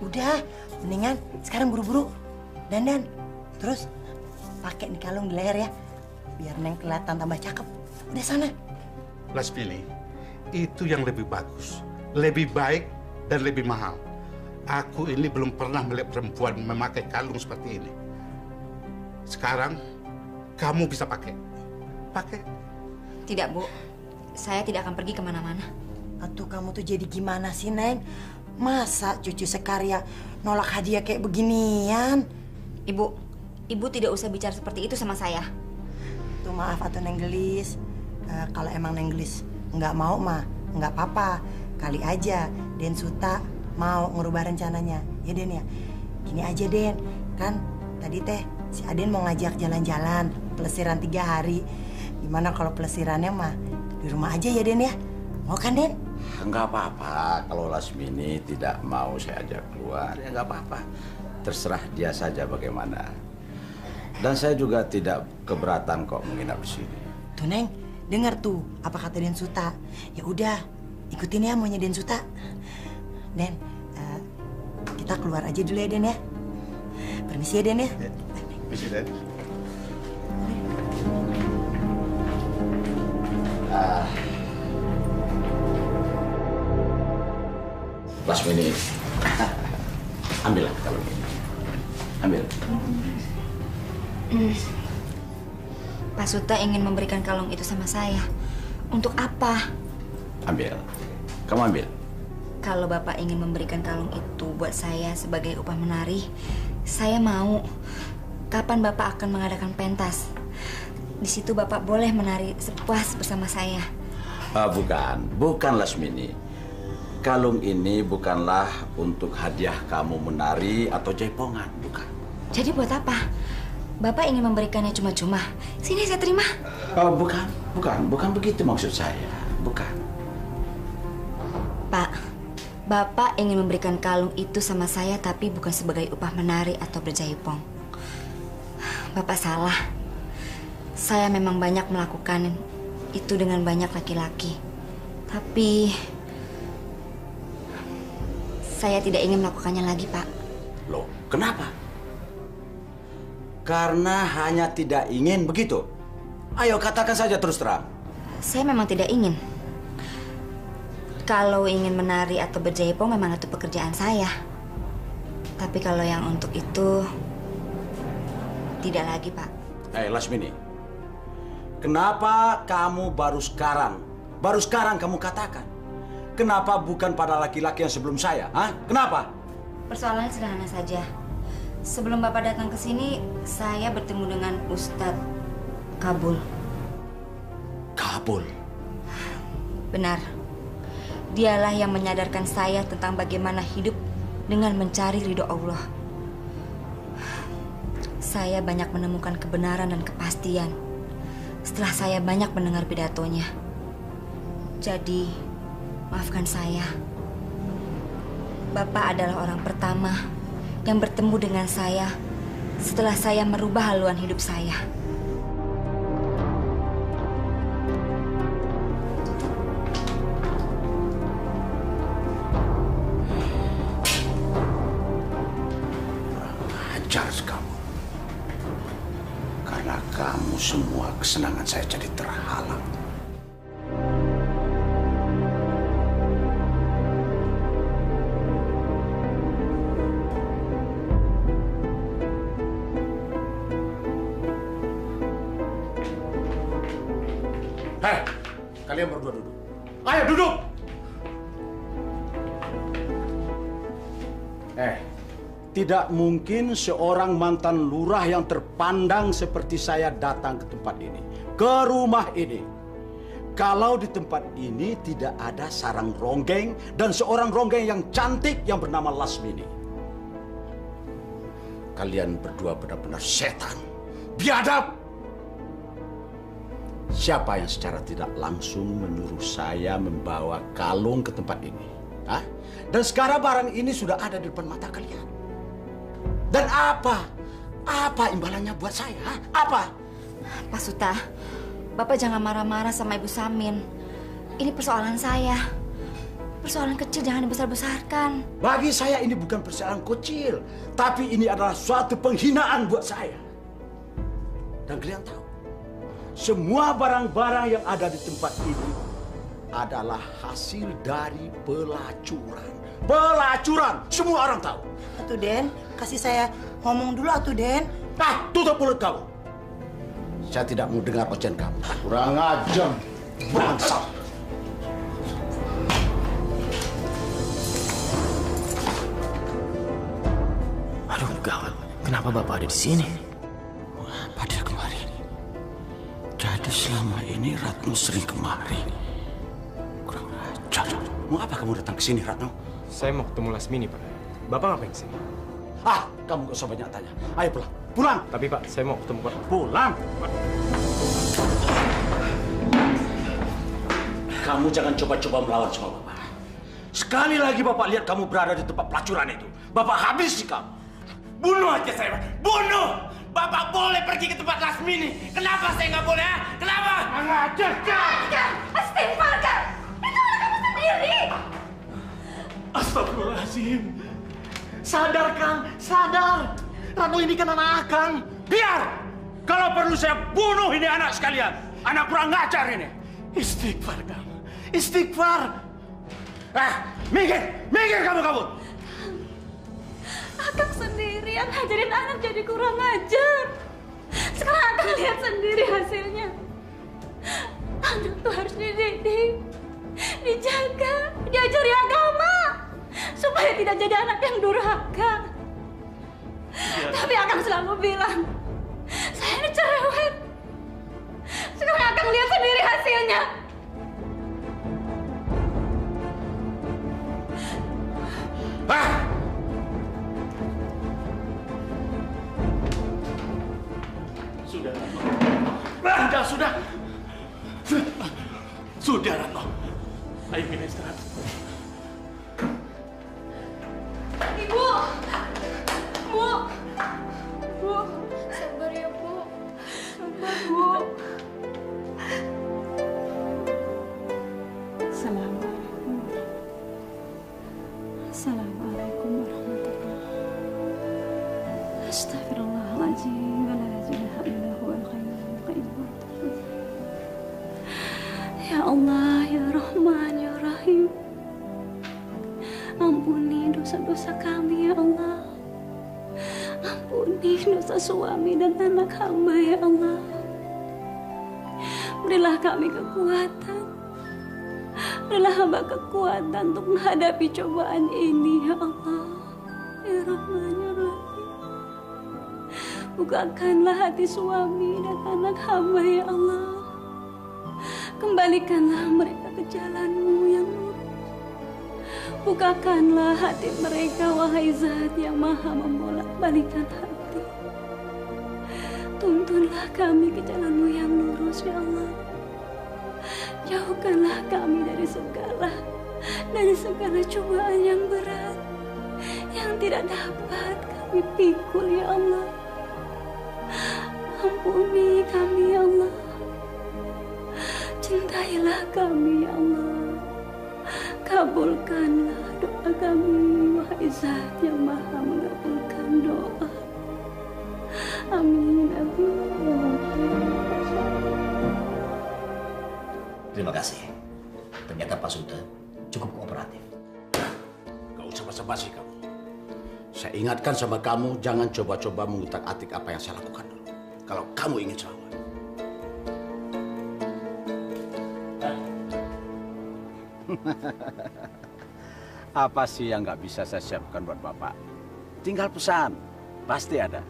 Udah, mendingan sekarang buru-buru dandan. Terus pakai nih kalung di leher ya, biar Neng kelihatan tambah cakep. Udah sana. Lasmini, itu yang lebih bagus, lebih baik, dan lebih mahal. Aku ini belum pernah melihat perempuan memakai kalung seperti ini. Sekarang, kamu bisa pakai. Pakai. Tidak Bu, saya tidak akan pergi kemana-mana. Atuh kamu tuh jadi gimana sih Neng? Masa cucu sekarya nolak hadiah kayak beginian? Ibu tidak usah bicara seperti itu sama saya. Tuh maaf atuh Neng gelis. Kalau emang Neng gelis nggak mau mah nggak apa-apa. Kali aja Den Suta mau ngerubah rencananya. Ya Den ya. Gini aja Den, kan tadi teh si Aden mau ngajak jalan-jalan pelesiran 3 hari. Gimana kalau pelesirannya mah di rumah aja ya Den ya? Mau kan Den? Enggak apa-apa. Kalau Lasmini tidak mau saya ajak keluar, ya nggak apa-apa. Terserah dia saja bagaimana. Dan saya juga tidak keberatan kok menginap di sini. Tuh Neng, dengar tuh apa kata Den Suta. Ya udah, ikutin ya maunya Den Suta. Den, kita keluar aja dulu ya Den ya. Permisi ya Den ya. Permisi Den. Lasmini, ambillah kalung ini. Ambil. Pak Suta ingin memberikan kalung itu sama saya. Untuk apa? Ambil. Kamu ambil. Kalau Bapak ingin memberikan kalung itu buat saya sebagai upah menari, saya mau. Kapan Bapak akan mengadakan pentas? Di situ Bapak boleh menari sepuas bersama saya. Bukan Lasmini. Kalung ini bukanlah untuk hadiah kamu menari atau jaipongan, bukan. Jadi buat apa? Bapak ingin memberikannya cuma-cuma. Sini saya terima. Bukan begitu maksud saya. Bukan. Pak, Bapak ingin memberikan kalung itu sama saya tapi bukan sebagai upah menari atau berjaipong. Bapak salah. Saya memang banyak melakukan itu dengan banyak laki-laki. Tapi saya tidak ingin melakukannya lagi, Pak. Loh, kenapa? Karena hanya tidak ingin begitu. Ayo katakan saja terus terang. Saya memang tidak ingin. Kalau ingin menari atau berjaipong memang itu pekerjaan saya. Tapi kalau yang untuk itu tidak lagi, Pak. Lasmini, kenapa kamu baru sekarang kamu katakan? Kenapa bukan pada laki-laki yang sebelum saya? Hah? Kenapa? Persoalannya sederhana saja. Sebelum Bapak datang ke sini, saya bertemu dengan Ustadz Kabul. Kabul? Benar. Dialah yang menyadarkan saya tentang bagaimana hidup dengan mencari ridho Allah. Saya banyak menemukan kebenaran dan kepastian setelah saya banyak mendengar pidatonya. Jadi, maafkan saya. Bapak adalah orang pertama yang bertemu dengan saya setelah saya merubah haluan hidup saya. Ajar kamu. Karena kamu semua kesenangan saya jadi terhalang. Hei, kalian berdua duduk. Ayo duduk! Tidak mungkin seorang mantan lurah yang terpandang seperti saya datang ke tempat ini, ke rumah ini. Kalau di tempat ini tidak ada sarang ronggeng dan seorang ronggeng yang cantik yang bernama Lasmini. Kalian berdua benar-benar setan, biadab. Siapa yang secara tidak langsung menyuruh saya membawa kalung ke tempat ini? Hah? Dan sekarang barang ini sudah ada di depan mata kalian. Dan apa? Apa imbalannya buat saya? Hah? Apa? Pak Suta, Bapak jangan marah-marah sama Ibu Samin. Ini persoalan saya. Persoalan kecil jangan dibesar-besarkan. Bagi saya ini bukan persoalan kecil, tapi ini adalah suatu penghinaan buat saya. Dan kalian tahu, semua barang-barang yang ada di tempat ini adalah hasil dari pelacuran. Pelacuran, semua orang tahu. Atuh Den, kasih saya ngomong dulu atuh Den. Tutup mulut kamu. Saya tidak mau dengar ocehan kamu. Kurang ajar, bangsat. Aduh, gawat. Kenapa Bapak ada di sini? Apa dia kemari? Jadi selama ini Ratno sering kemari. Kurang ajar. Mau apa kamu datang ke sini, Ratno? Saya mau ketemu Lasmini, Pak. Bapak ngapain kesini? Kamu gak usah banyak tanya. Ayo pulang. Pulang. Tapi Pak, saya mau ketemu Pak. Pulang. Kamu jangan coba-coba melawan sama Bapak. Sekali lagi Bapak lihat kamu berada di tempat pelacuran itu, Bapak habisi kamu. Bunuh aja saya, Pak. Bunuh! Bapak boleh pergi ke tempat Lasmini. Kenapa saya nggak boleh, ha? Kenapa? Kang! Istighfar, Kang! Itu anak kamu sendiri! Astagfirullahaladzim. Sadar, Kang. Sadar. Ratu ini kan anak Kang. Biar! Kalau perlu saya bunuh ini anak sekalian. Anak kurang ngajar ini. Istighfar, Kang. Istighfar. Minggir! Minggir kamu! Akang sendiri yang ngajarin anak jadi kurang ajar. Sekarang Akang lihat sendiri hasilnya. Anak tuh harus dididik, dijaga, diajari agama, supaya tidak jadi anak yang durhaka. Tapi Akang selalu bilang, saya ini cerewet. Sekarang Akang lihat sendiri hasilnya. Sudah, Ratno. Ayo kita istirahat. Ibu! Bu! Bu! Sabar ya, Bu. Sabar, Bu. Assalamualaikum. Assalamualaikum warahmatullahi. Astagfirullahaladzim. Wa la ilaha illa huwal hayyul qayyum. Ya Allah, ya Rahman, ya Rahim. Ampuni dosa-dosa kami, ya Allah. Ampuni dosa suami dan anak hamba, ya Allah. Berilah kami kekuatan. Berilah hamba kekuatan untuk menghadapi cobaan ini, ya Allah. Ya Rahman, ya Rahim. Bukakanlah hati suami dan anak hamba, ya Allah. Kembalikanlah mereka ke jalan-Mu yang lurus. Bukakanlah hati mereka, wahai Zat yang maha membolak-balikan hati. Tuntunlah kami ke jalan-Mu yang lurus, ya Allah. Jauhkanlah kami dari segala cobaan yang berat, yang tidak dapat kami pikul, ya Allah. Ampuni kami, ya Allah. Cintailah kami, ya Allah. Kabulkanlah doa kami, Wahai Zat yang Maha mengabulkan doa. Amin. Terima kasih. Ternyata Pak Suta cukup kooperatif. Gak usah basa-basi kamu. Saya ingatkan sama kamu, jangan coba-coba mengutak-atik apa yang saya lakukan dulu. Kalau kamu ingin selamat. Apa sih yang nggak bisa saya siapkan buat Bapak? Tinggal pesan, pasti ada.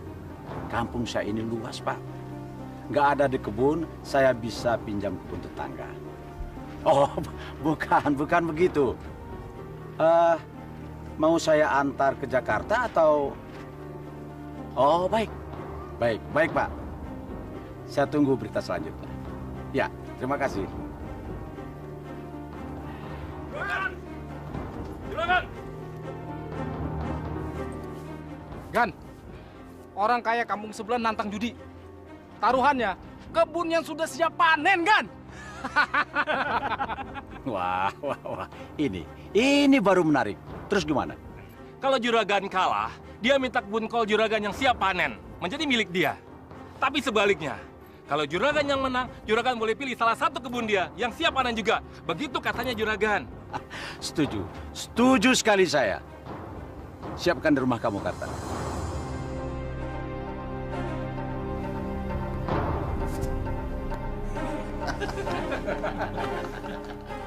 Kampung saya ini luas, Pak. Nggak ada di kebun, saya bisa pinjam kebun tetangga. Oh, bukan begitu. Mau saya antar ke Jakarta atau... Oh, baik, Pak. Saya tunggu berita selanjutnya. Ya, terima kasih. Gan, orang kaya kampung sebelah nantang judi. Taruhannya, kebun yang sudah siap panen, Gan. Wah. Ini baru menarik. Terus gimana? Kalau Juragan kalah, dia minta kebun kol Juragan yang siap panen menjadi milik dia. Tapi sebaliknya, kalau Juragan yang menang, Juragan boleh pilih salah satu kebun dia yang siap panen juga. Begitu katanya Juragan. Setuju sekali saya. Siapkan di rumah kamu, Karta.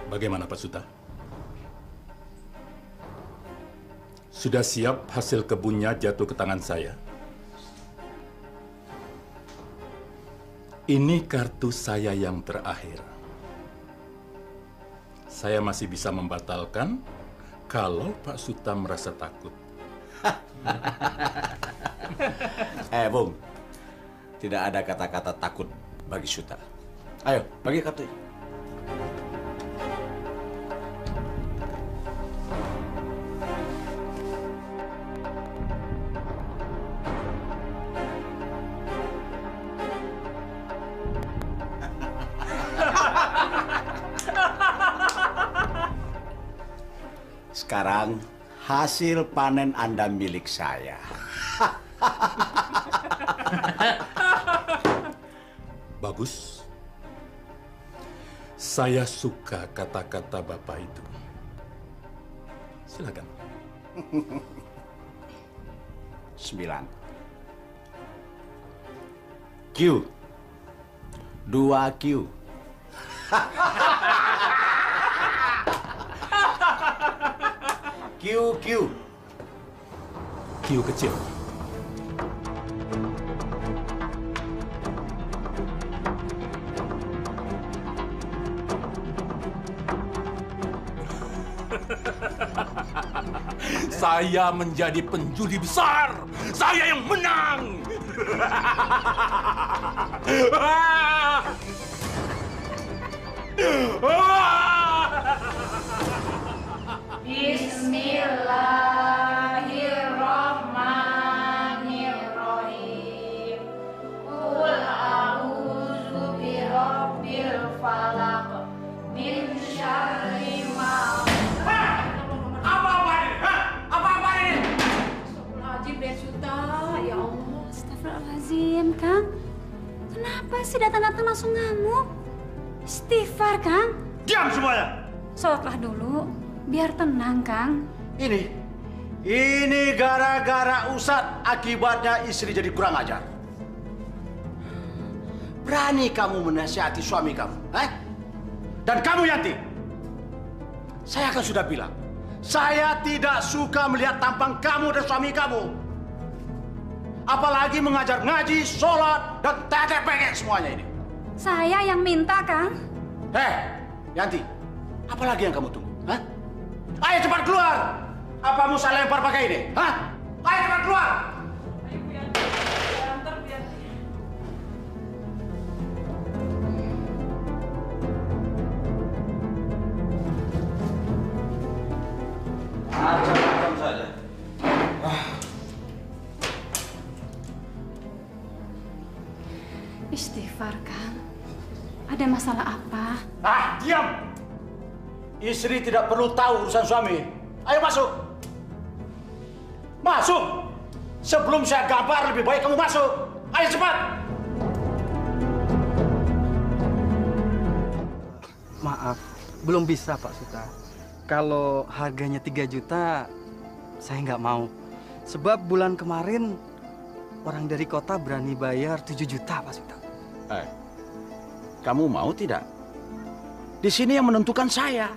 Bagaimana Pak Suta? Sudah siap hasil kebunnya jatuh ke tangan saya? Ini kartu saya yang terakhir. Saya masih bisa membatalkan kalau Pak Suta merasa takut. Bung. Tidak ada kata-kata takut bagi Suta. Ayo, bagi kartu. Sekarang hasil panen Anda milik saya. Bagus. Saya suka kata-kata Bapak itu. Silakan. 9. Q. 2Q. Q. Q kecil. Saya menjadi penjudi besar. Saya yang menang. Bismillahirrahmanirrahim. Qul a'udzu birabbil falaq min syarri ma. Apa ini? Astagfirullahaladzim, Desuta. Ya Allah. Astagfirullahaladzim, Kang. Kenapa sih datang-datang langsung ngamuk? Istighfar, Kang. Diam semuanya. Sholatlah dulu, biar tenang, Kang. Ini gara-gara Ustadz, akibatnya istri jadi kurang ajar. Berani kamu menasihati suami kamu, Dan kamu, Yanti, saya kan sudah bilang, saya tidak suka melihat tampang kamu dan suami kamu. Apalagi mengajar ngaji, sholat, dan tetek-pekek semuanya ini. Saya yang minta, Kang. Yanti, apa lagi yang kamu tunggu? Ayo cepat keluar! Apa mau saya lempar pakai ini? Ayo cepat keluar! Istighfar, Kang. Ada masalah apa? Ah, diam! Istri tidak perlu tahu urusan suami. Ayo masuk. Masuk! Sebelum saya gampar, lebih baik kamu masuk. Ayo cepat! Maaf, belum bisa Pak Suta. Kalau harganya 3 juta, saya nggak mau. Sebab bulan kemarin, orang dari kota berani bayar 7 juta Pak Suta. Kamu mau tidak? Di sini yang menentukan saya.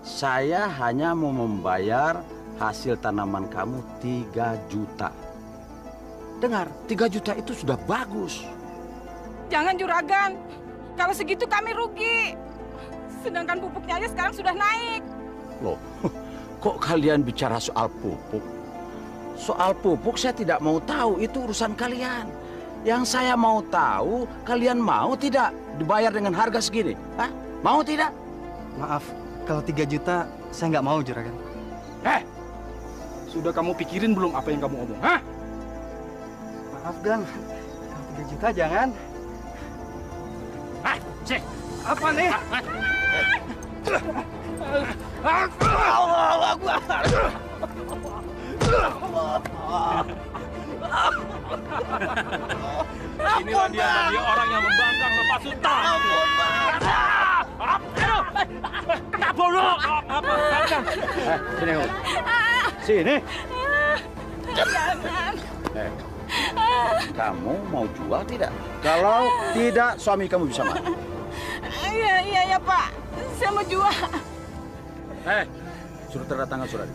Saya hanya mau membayar hasil tanaman kamu 3 juta. Dengar, 3 juta itu sudah bagus. Jangan juragan, kalau segitu kami rugi. Sedangkan pupuknya aja sekarang sudah naik. Loh, kok kalian bicara soal pupuk? Soal pupuk saya tidak mau tahu, itu urusan kalian. Yang saya mau tahu, kalian mau tidak dibayar dengan harga segini? Hah? Mau tidak? Maaf, kalau 3 juta saya nggak mau juragan. Sudah kamu pikirin belum apa yang kamu omong? Hah? Maaf Gang, kalau 3 juta jangan. Cek, apa nih? Allah Akbar. Inilah dia orang yang membangkang Pak Suta. Kena bolong. Sini kamu. Sini. Jangan. Kamu mau jual tidak? Kalau tidak, suami kamu bisa mati. Iya Pak, saya mau jual. Suruh tanda tangan surat.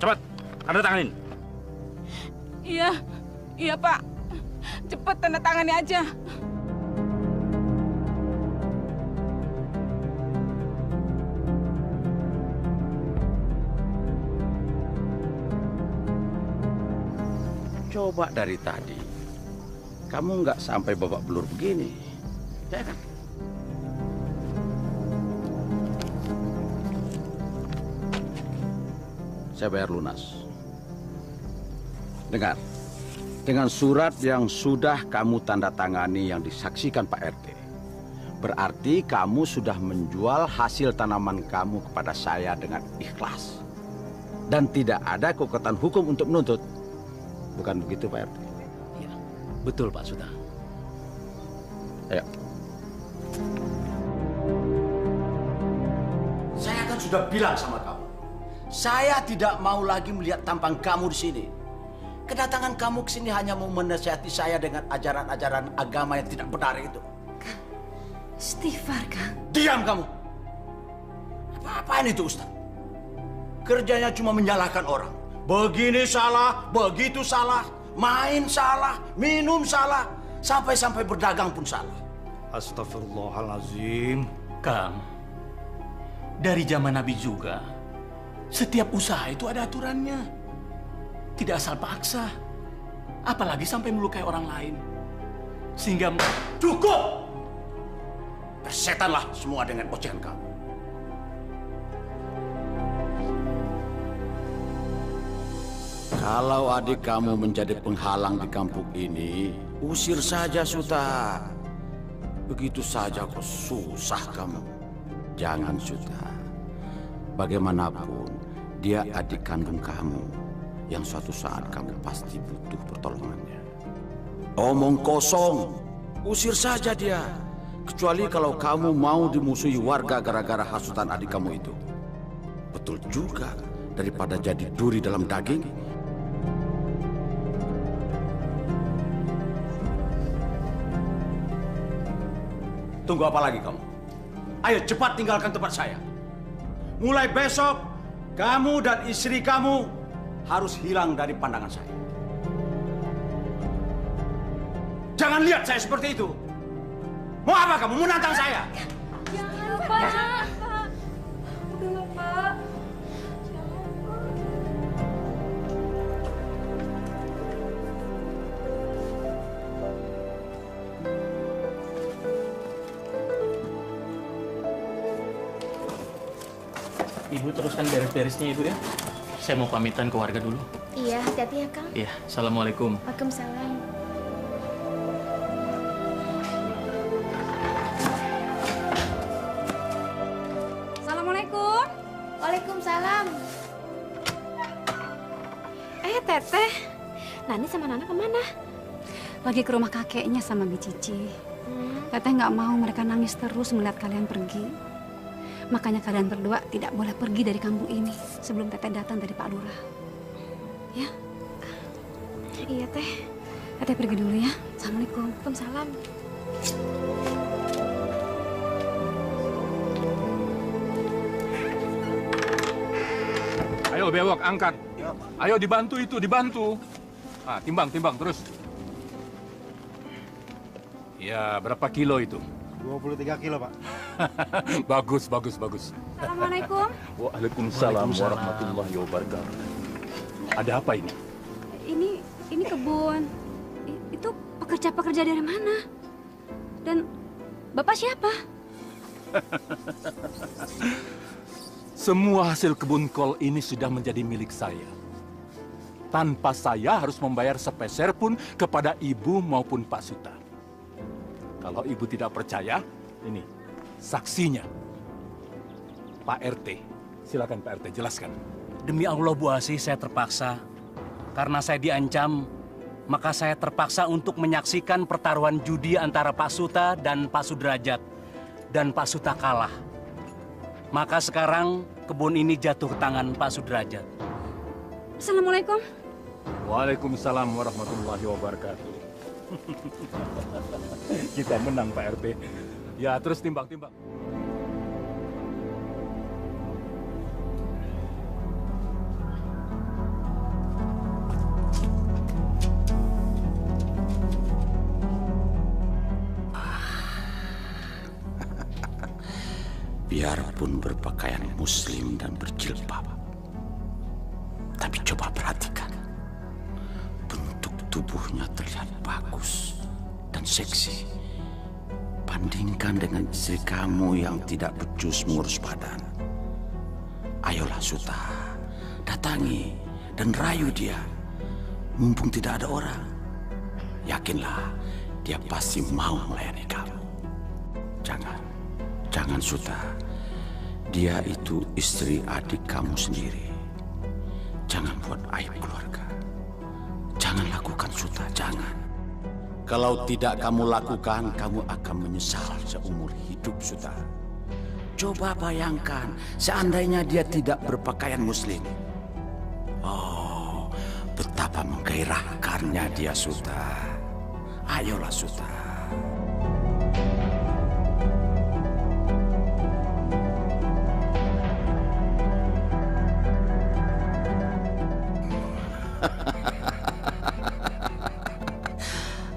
Cepat, tanda tanganin. Iya Pak. Cepet tanda tangannya aja. Coba dari tadi, kamu nggak sampai babak belur begini, ya kan? Saya bayar lunas. Dengar, dengan surat yang sudah kamu tanda tangani yang disaksikan Pak RT, berarti kamu sudah menjual hasil tanaman kamu kepada saya dengan ikhlas. Dan tidak ada kekuatan hukum untuk menuntut. Bukan begitu Pak RT? Iya, betul Pak Suta. Ayo. Saya kan sudah bilang sama kamu. Saya tidak mau lagi melihat tampang kamu di sini. Kedatangan kamu ke sini hanya mau menasihati saya dengan ajaran-ajaran agama yang tidak benar itu. Istighfar, Kang. Diam kamu. Apa-apaan itu, Ustaz? Kerjanya cuma menyalahkan orang. Begini salah, begitu salah, main salah, minum salah, sampai-sampai berdagang pun salah. Astagfirullahalazim. Kang, dari zaman Nabi juga, setiap usaha itu ada aturannya. Tidak asal paksa. Apalagi sampai melukai orang lain. Sehingga... Cukup! Persetanlah semua dengan ocehan kamu. Kalau adik kamu menjadi penghalang di kampung ini, usir saja Suta. Begitu saja kok susah kamu. Jangan Suta. Bagaimanapun, dia adik kandung kamu yang suatu saat kamu pasti butuh pertolongannya. Omong kosong, usir saja dia. Kecuali kalau kamu mau dimusuhi warga gara-gara hasutan adik kamu itu. Betul juga, daripada jadi duri dalam daging. Tunggu apa lagi kamu? Ayo cepat tinggalkan tempat saya. Mulai besok, kamu dan istri kamu harus hilang dari pandangan saya. Jangan lihat saya seperti itu. Mau apa kamu? Mau nantang saya? Jangan, Pak. Udah, Pak. Ibu teruskan beres-beresnya Ibu ya. Saya mau pamitan ke warga dulu. Iya, hati-hati ya, Kang. Iya, assalamualaikum. Waalaikumsalam. Assalamualaikum. Waalaikumsalam. Teteh, Nani sama Nana kemana? Lagi ke rumah kakeknya sama Bi Cici. Teteh nggak mau mereka nangis terus melihat kalian pergi. Makanya kalian berdua tidak boleh pergi dari kampung ini sebelum Teteh datang dari Pak Lurah. Ya? Iya, Teh. Teteh pergi dulu ya. Assalamualaikum. Waalaikumsalam. Ayo bewok, angkat. Ayo dibantu itu, dibantu. Ah, timbang terus. Ya, berapa kilo itu? 23 kilo, Pak. Bagus. Assalamualaikum. Waalaikumsalam warahmatullahi wabarakatuh. Ada apa ini? Ini kebun. Itu pekerja-pekerja dari mana? Dan Bapak siapa? Semua hasil kebun kol ini sudah menjadi milik saya. Tanpa saya harus membayar sepeser pun kepada ibu maupun Pak Suta. Kalau ibu tidak percaya, ini saksinya. Pak RT. Silakan Pak RT, jelaskan. Demi Allah Bu Asih, saya terpaksa. Karena saya diancam, maka saya terpaksa untuk menyaksikan pertaruhan judi antara Pak Suta dan Pak Sudrajat. Dan Pak Suta kalah. Maka sekarang kebun ini jatuh ke tangan Pak Sudrajat. Assalamualaikum. Waalaikumsalam warahmatullahi wabarakatuh. Kita menang Pak RT. Ya, terus timbang. Biarpun berpakaian muslim dan berjilbab, tapi coba perhatikan. Bentuk tubuhnya terlihat bagus dan seksi. Bandingkan dengan istri kamu yang tidak becus mengurus badan. Ayolah Suta, datangi dan rayu dia. Mumpung tidak ada orang, yakinlah dia pasti mau melayani kamu. Jangan Suta. Dia itu istri adik kamu sendiri. Jangan buat aib keluarga. Jangan lakukan Suta, jangan. Kalau tidak kamu lakukan, kamu akan menyesal seumur hidup Suta. Coba bayangkan, seandainya dia tidak berpakaian muslim. Oh, betapa menggairahkannya dia Suta. Ayolah Suta.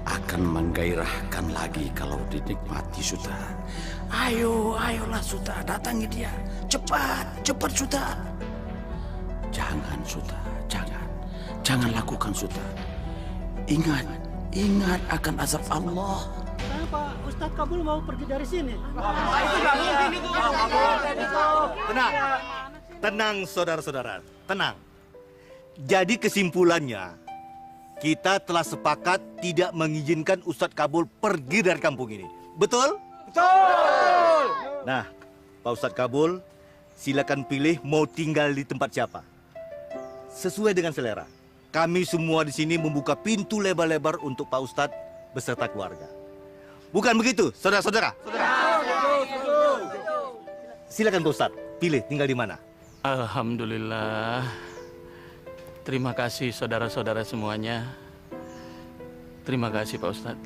Akan menggairahkan lagi kalau dinikmati Suta. Ayolah Suta, datangi dia. Cepat Suta. Jangan Suta, jangan lakukan Suta. Ingat akan azab Allah. Kenapa Ustadz Kabul mau pergi dari sini? Tenang saudara-saudara, tenang. Jadi kesimpulannya, kita telah sepakat tidak mengizinkan Ustadz Kabul pergi dari kampung ini. Betul? Betul! Nah, Pak Ustadz Kabul, silakan pilih mau tinggal di tempat siapa. Sesuai dengan selera. Kami semua di sini membuka pintu lebar-lebar untuk Pak Ustadz beserta keluarga. Bukan begitu, saudara-saudara? Silakan Pak Ustadz, pilih tinggal di mana. Alhamdulillah. Terima kasih saudara-saudara semuanya. Terima kasih Pak Ustadz.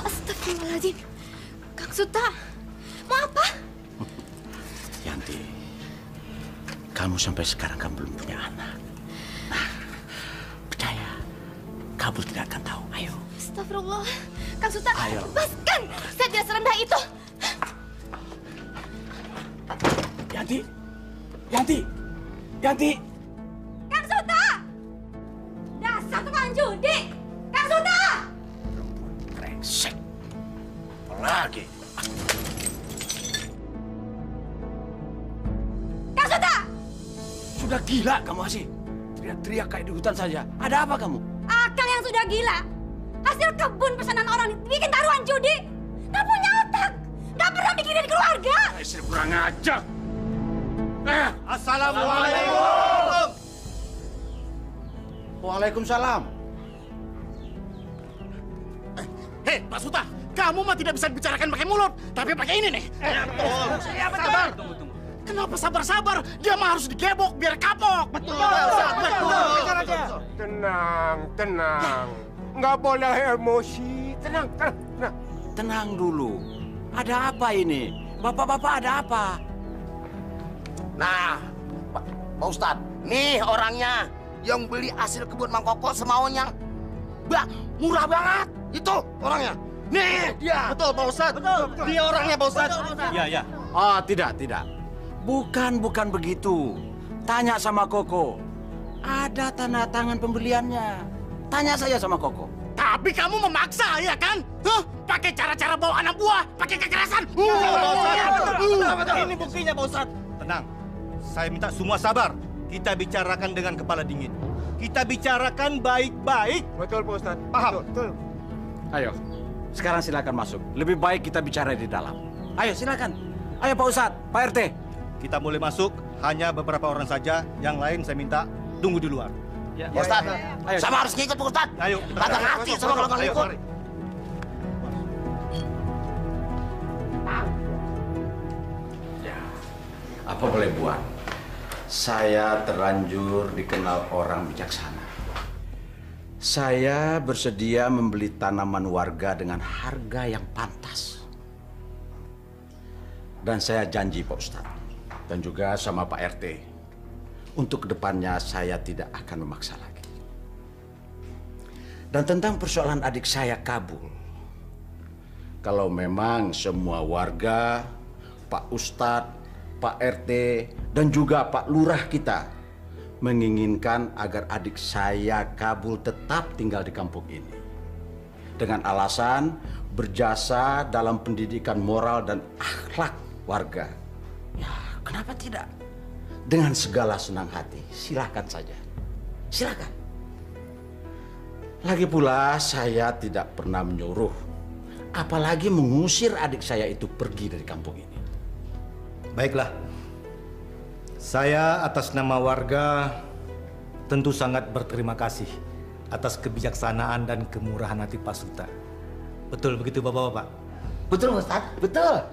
Astagfirullahaladzim. Kang Suta, mau apa? Yanti, kamu sampai sekarang kan belum punya anak. Nah, percaya, kamu tidak akan tahu. Ayo. Astagfirullah. Kang Suta, Ayo. lepaskan. Saya tidak serendah itu. Yanti. Kang Suta! Dasar tukang judi! Kang Suta! Brengsek. Apa lagi? Gila kamu, Asih. Teriak-teriak kayak di hutan saja. Ada apa kamu? Akang yang sudah gila. Hasil kebun pesanan orang bikin taruhan judi. Nggak punya otak. Nggak pernah mikirin keluarga. Istri kurang ajar. Assalamualaikum. Waalaikumsalam. Hei, Pak Suta, kamu mah tidak bisa dibicarakan pakai mulut, tapi pakai ini nih. Sabar. Kenapa sabar-sabar? Dia mah harus digebok biar kapok. Betul. Tenang. Nggak boleh emosi. Tenang. Tenang dulu. Ada apa ini? Bapak-bapak ada apa? Nah, Pak Ustadz, nih orangnya yang beli hasil kebun Mang Koko semaunya. Murah banget. Itu orangnya. Nih, dia. Betul, Pak Ustadz. Betul. Dia orangnya, Pak Ustadz. Iya. Oh, tidak. Bukan begitu. Tanya sama Koko. Ada tanda tangan pembeliannya. Tanya saja sama Koko. Tapi kamu memaksa, ya kan? Pakai cara-cara bawa anak buah, pakai kekerasan. Ini buktinya, Pak Ustadz. Tenang. Saya minta semua sabar. Kita bicarakan dengan kepala dingin. Kita bicarakan baik-baik. Betul, Pak Ustadz. Paham? Betul. Ayo, sekarang silakan masuk. Lebih baik kita bicara di dalam. Ayo, silakan. Ayo, Pak Ustadz, Pak RT. Kita boleh masuk, hanya beberapa orang saja. Yang lain saya minta tunggu di luar. Ya, Pak Ustadz, sama harus ngikut, Pak Ustadz. Ayo. Kagak ngerti sama kalau nggak ngikut. Apa boleh buat? Saya terlanjur dikenal orang bijaksana. Saya bersedia membeli tanaman warga dengan harga yang pantas. Dan saya janji, Pak Ustadz, dan juga sama Pak RT, untuk kedepannya saya tidak akan memaksa lagi. Dan tentang persoalan adik saya kabul, kalau memang semua warga, Pak Ustadz, Pak RT, dan juga Pak Lurah kita menginginkan agar adik saya Kabul tetap tinggal di kampung ini. Dengan alasan berjasa dalam pendidikan moral dan akhlak warga. Ya, kenapa tidak? Dengan segala senang hati, silakan saja. Silakan. Lagi pula saya tidak pernah menyuruh, apalagi mengusir adik saya itu pergi dari kampung ini. Baiklah. Saya atas nama warga tentu sangat berterima kasih atas kebijaksanaan dan kemurahan hati Pak Suta. Betul begitu, Bapak-bapak? Betul, Ustadz. Betul.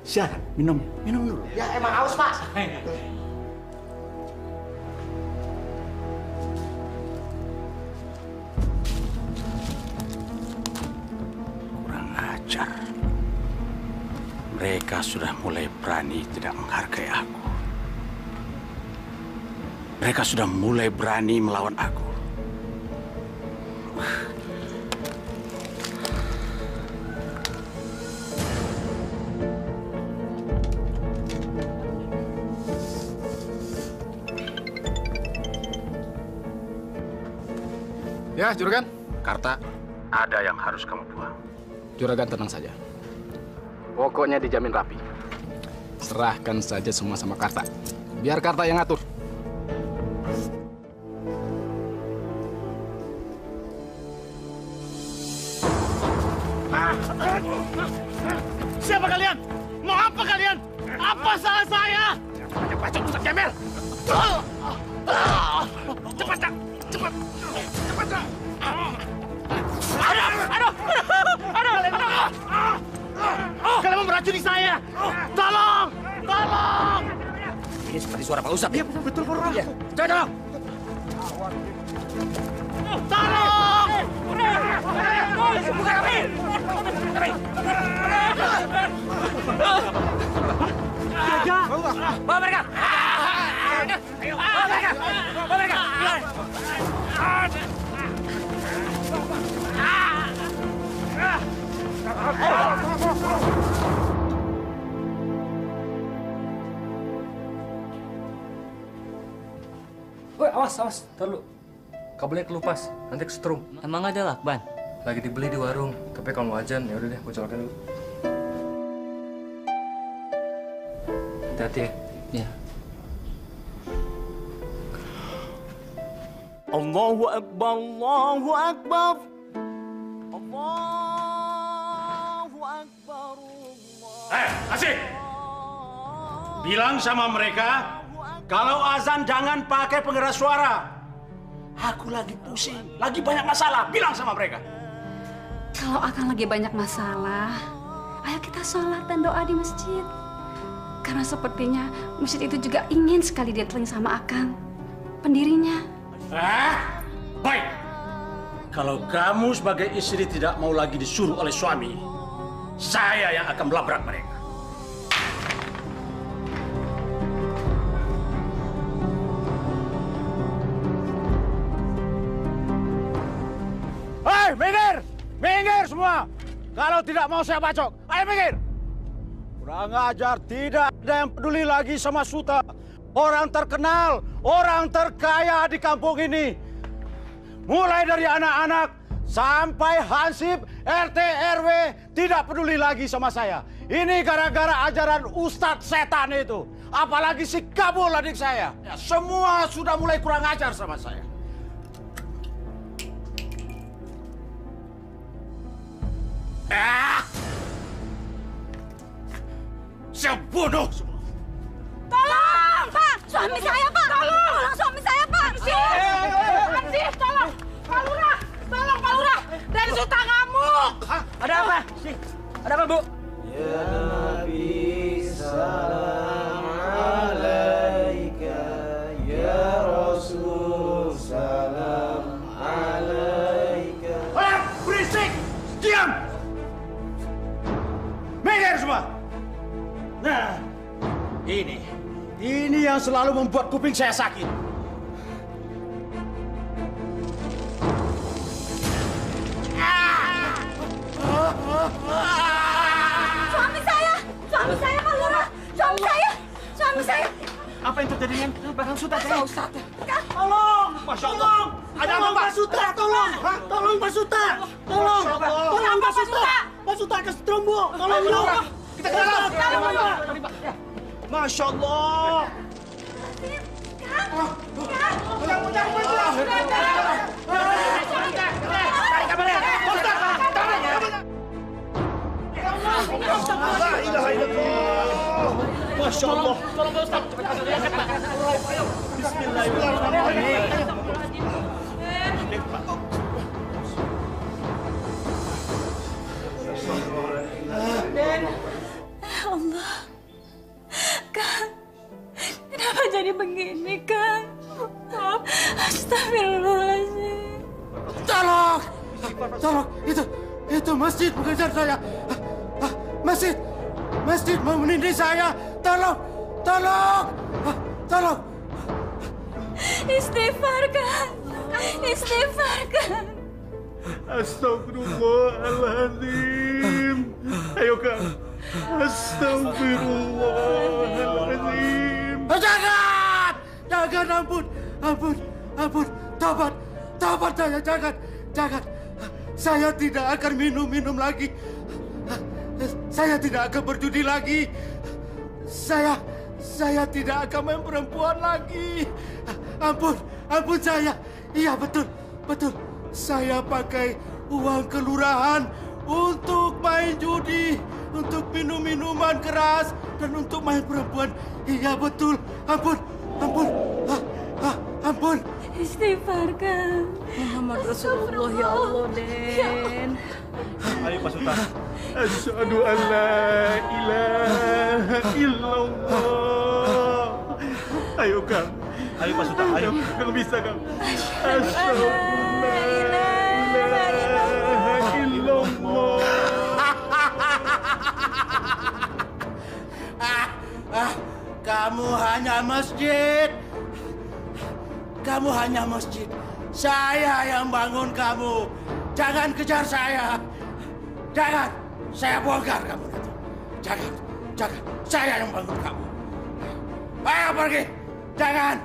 Silakan minum dulu. Ya, emang haus, Pak. Kurang ajar. Mereka sudah mulai berani tidak menghargai aku. Mereka sudah mulai berani melawan aku. Ya, Juragan. Karta, ada yang harus kamu buang. Juragan tenang saja. Pokoknya dijamin rapi. Serahkan saja semua sama Karta. Biar Karta yang ngatur. Siapa kalian? Mau apa kalian? Apa salah saya? Cepat, Ustaz Jamil. Cepat, Cak. Cepat. Aduh. Kalian mau meracuni saya. Tolong. Ini seperti suara Pak Ustadz. Iya, betul, Pak. Iya. Tolong. Tolong. Buka kami. Jaga. Bawa mereka. Ayo. Bawa mereka. Woi, awas, taruh. Kabelnya kelupas, nanti kesetrum. Emang ada lakban? Lagi dibeli di warung, tapi kalau mau ajan, ya udah deh, gue colokin dulu. Hati-hati ya. Iya. Allahu Akbar, Allahu Akbar. Allahu Akbar. Asik! Bilang sama mereka, kalau azan jangan pakai pengeras suara. Aku lagi pusing, lagi banyak masalah. Bilang sama mereka. Kalau Akang lagi banyak masalah, ayo kita sholat dan doa di masjid. Karena sepertinya masjid itu juga ingin sekali didatangi sama Akang, pendirinya. Baik. Kalau kamu sebagai istri tidak mau lagi disuruh oleh suami, saya yang akan melabrak mereka. Hei, minggir! Minggir semua! Kalau tidak mau saya bacok, ayo minggir! Kurang ajar, tidak ada yang peduli lagi sama Suta. Orang terkenal, orang terkaya di kampung ini. Mulai dari anak-anak sampai hansip, RT, RW tidak peduli lagi sama saya. Ini gara-gara ajaran Ustadz setan itu. Apalagi si Kabul adik saya. Ya, semua sudah mulai kurang ajar sama saya. Saya bodoh semua. Tolong, Pak! Suami saya, Pak! Tolong suami saya, Pak! Ansif, tolong! Pak Lurah! Tolong, Pak Lurah! Dan Suta ngamuk! Ada apa? Ada apa, Bu? Ya Nabi, salam alaika. Ya Rasul, salam alaika. Berisik! Diam! Minggir semua! Nah, ini yang selalu membuat kuping saya sakit. Suami saya, Pak Lurah! Suami saya! Apa yang terjadi dengan Bakang Suta? Tolong! Masya Allah! Ada apa, Pak Suta? Tolong! Tolong, Pak Suta! Tolong! Tolong, Pak Suta! Pak Suta kesetrum, Bu! Tolong, Bu! Kita ke dalam! Masya Allah! Masya Allah! Tolong, Pak Ustaz! Bismillahirrahmanirrahim! Den, Allah, Kang, kenapa jadi begini, Kang? Astagfirullahaladzim. Tolong! Tolong! Itu masjid mengejar saya. Masjid mau menindih saya. Tolong! Istighfar, Kang. Istighfar, Kang. Astagfirullahaladzim. Ayo, Kang. Astagfirullahaladzim. Jangan, ampun. Tobat saya, jangan. Saya tidak akan minum lagi. Saya tidak akan berjudi lagi. Saya tidak akan main perempuan lagi. Ampun saya. Iya, betul. Saya pakai uang kelurahan untuk main judi, untuk minum minuman keras, dan untuk main perempuan. Iya, betul. Ampun. Istighfar, Kang. Muhammad Rasulullah, ya Allah, Den. Ayo, Pak Suta. Asyhadu an la ilaha illallah. Ayo, Kang. Ayo, Pak Suta. Ayo, Kang bisa, Kang. Asyhadu an la ilaha illallah. Kamu hanya masjid. Saya yang bangun kamu. Jangan kejar saya. Jangan. Saya bongkar kamu nanti. Jangan. Saya yang bangun kamu. Ayo pergi. Jangan.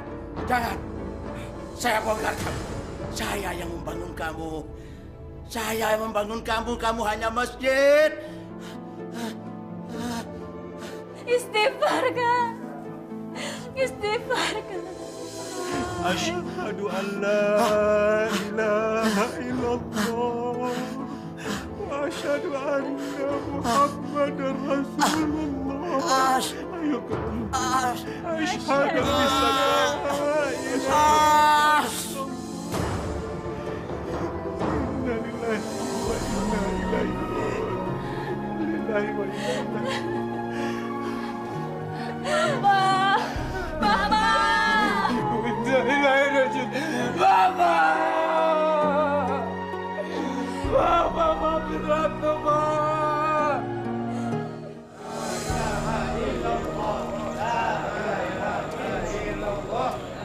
Saya bongkar kamu. Saya yang membangun kamu. Kamu hanya masjid. Istighfar, Kang. Asyhadu an la ilaha illallah wa asyhadu anna Muhammadar Rasulullah. Ayo kamu. Asyhadu an la ilaha illallah. Inna lillahi wa inna ilaihi raji'un. Mama! Mama! Mama! Mama, maafin Ratno, Ma!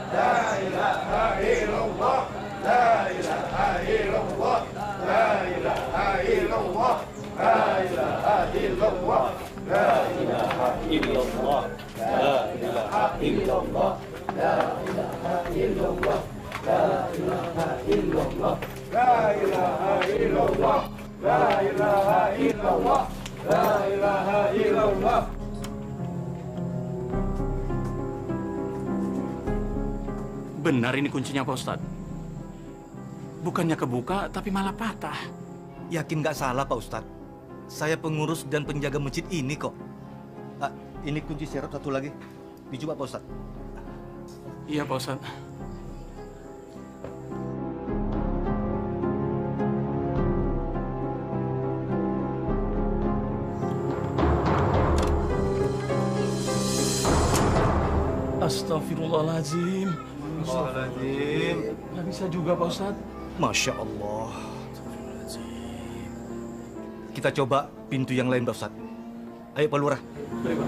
La ilaha illallah, la ilaha illallah, la ilaha illallah, la ilaha illallah, la ilaha illallah, la ilaha illallah, la ilaha illallah, la ilaha illallah, la ilaha illallah, la ilaha illallah, la ilaha illallah. Benar ini kuncinya, Pak Ustadz. Bukannya kebuka, tapi malah patah. Yakin nggak salah, Pak Ustadz? Saya pengurus dan penjaga masjid ini kok. Ini kunci serep satu lagi. Dicoba, Pak Ustadz. Iya, Pak Ustadz. Astagfirullahaladzim. Astagfirullahaladzim. Nggak bisa juga, Pak Ustadz. Masya Allah. Kita coba pintu yang lain, Pak Ustadz. Ayo, Pak Lurah. Baik, Pak.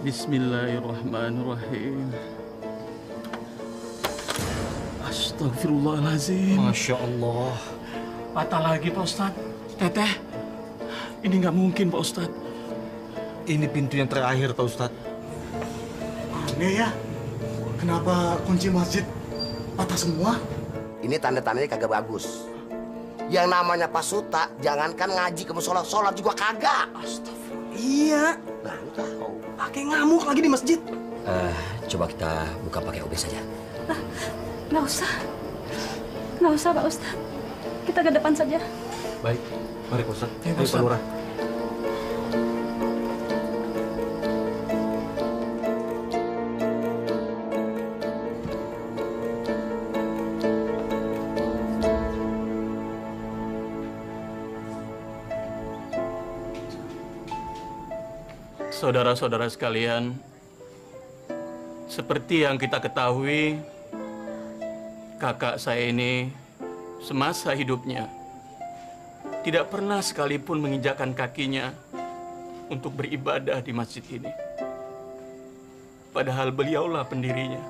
Bismillahirrahmanirrahim. Astagfirullahaladzim. Masya Allah. Patah lagi, Pak Ustadz. Teteh, ini nggak mungkin, Pak Ustadz. Ini pintu yang terakhir, Pak Ustadz. Aneh ya, kenapa kunci masjid patah semua? Ini tanda-tandanya kagak bagus. Yang namanya Pak Suta, jangankan ngaji ke musola, sholat juga kagak. Astagfirullah. Iya. Nah, lu tahu. Pakai ngamuk lagi di masjid. Coba kita buka pakai OB saja. Nggak usah. Nggak usah, Pak Ustadz. Kita ke depan saja. Baik, mari Pak Ustadz. Ya, Ayo, Pak Lurah. Saudara-saudara sekalian, seperti yang kita ketahui, kakak saya ini semasa hidupnya tidak pernah sekalipun menginjakkan kakinya untuk beribadah di masjid ini. Padahal beliaulah pendirinya.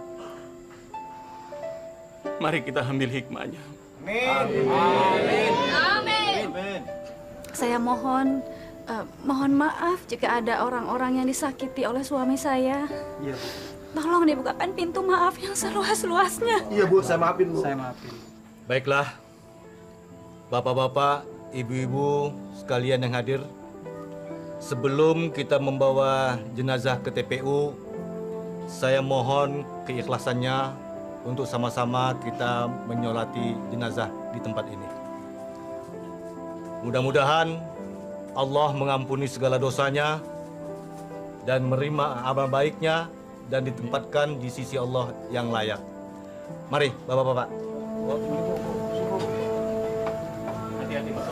Mari kita ambil hikmahnya. Amin. Amin. Saya mohon maaf jika ada orang-orang yang disakiti oleh suami saya. Iya, Bu. Tolong dibukakan pintu maaf yang seluas-luasnya. Iya, Bu, saya maafin, Bu. Saya maafin. Baiklah, Bapak-bapak, Ibu-ibu sekalian yang hadir, sebelum kita membawa jenazah ke TPU, saya mohon keikhlasannya untuk sama-sama kita menyolati jenazah di tempat ini. Mudah-mudahan Allah mengampuni segala dosanya dan menerima amal baiknya dan ditempatkan di sisi Allah yang layak. Mari, Bapak-bapak. Hati-hati, Pak.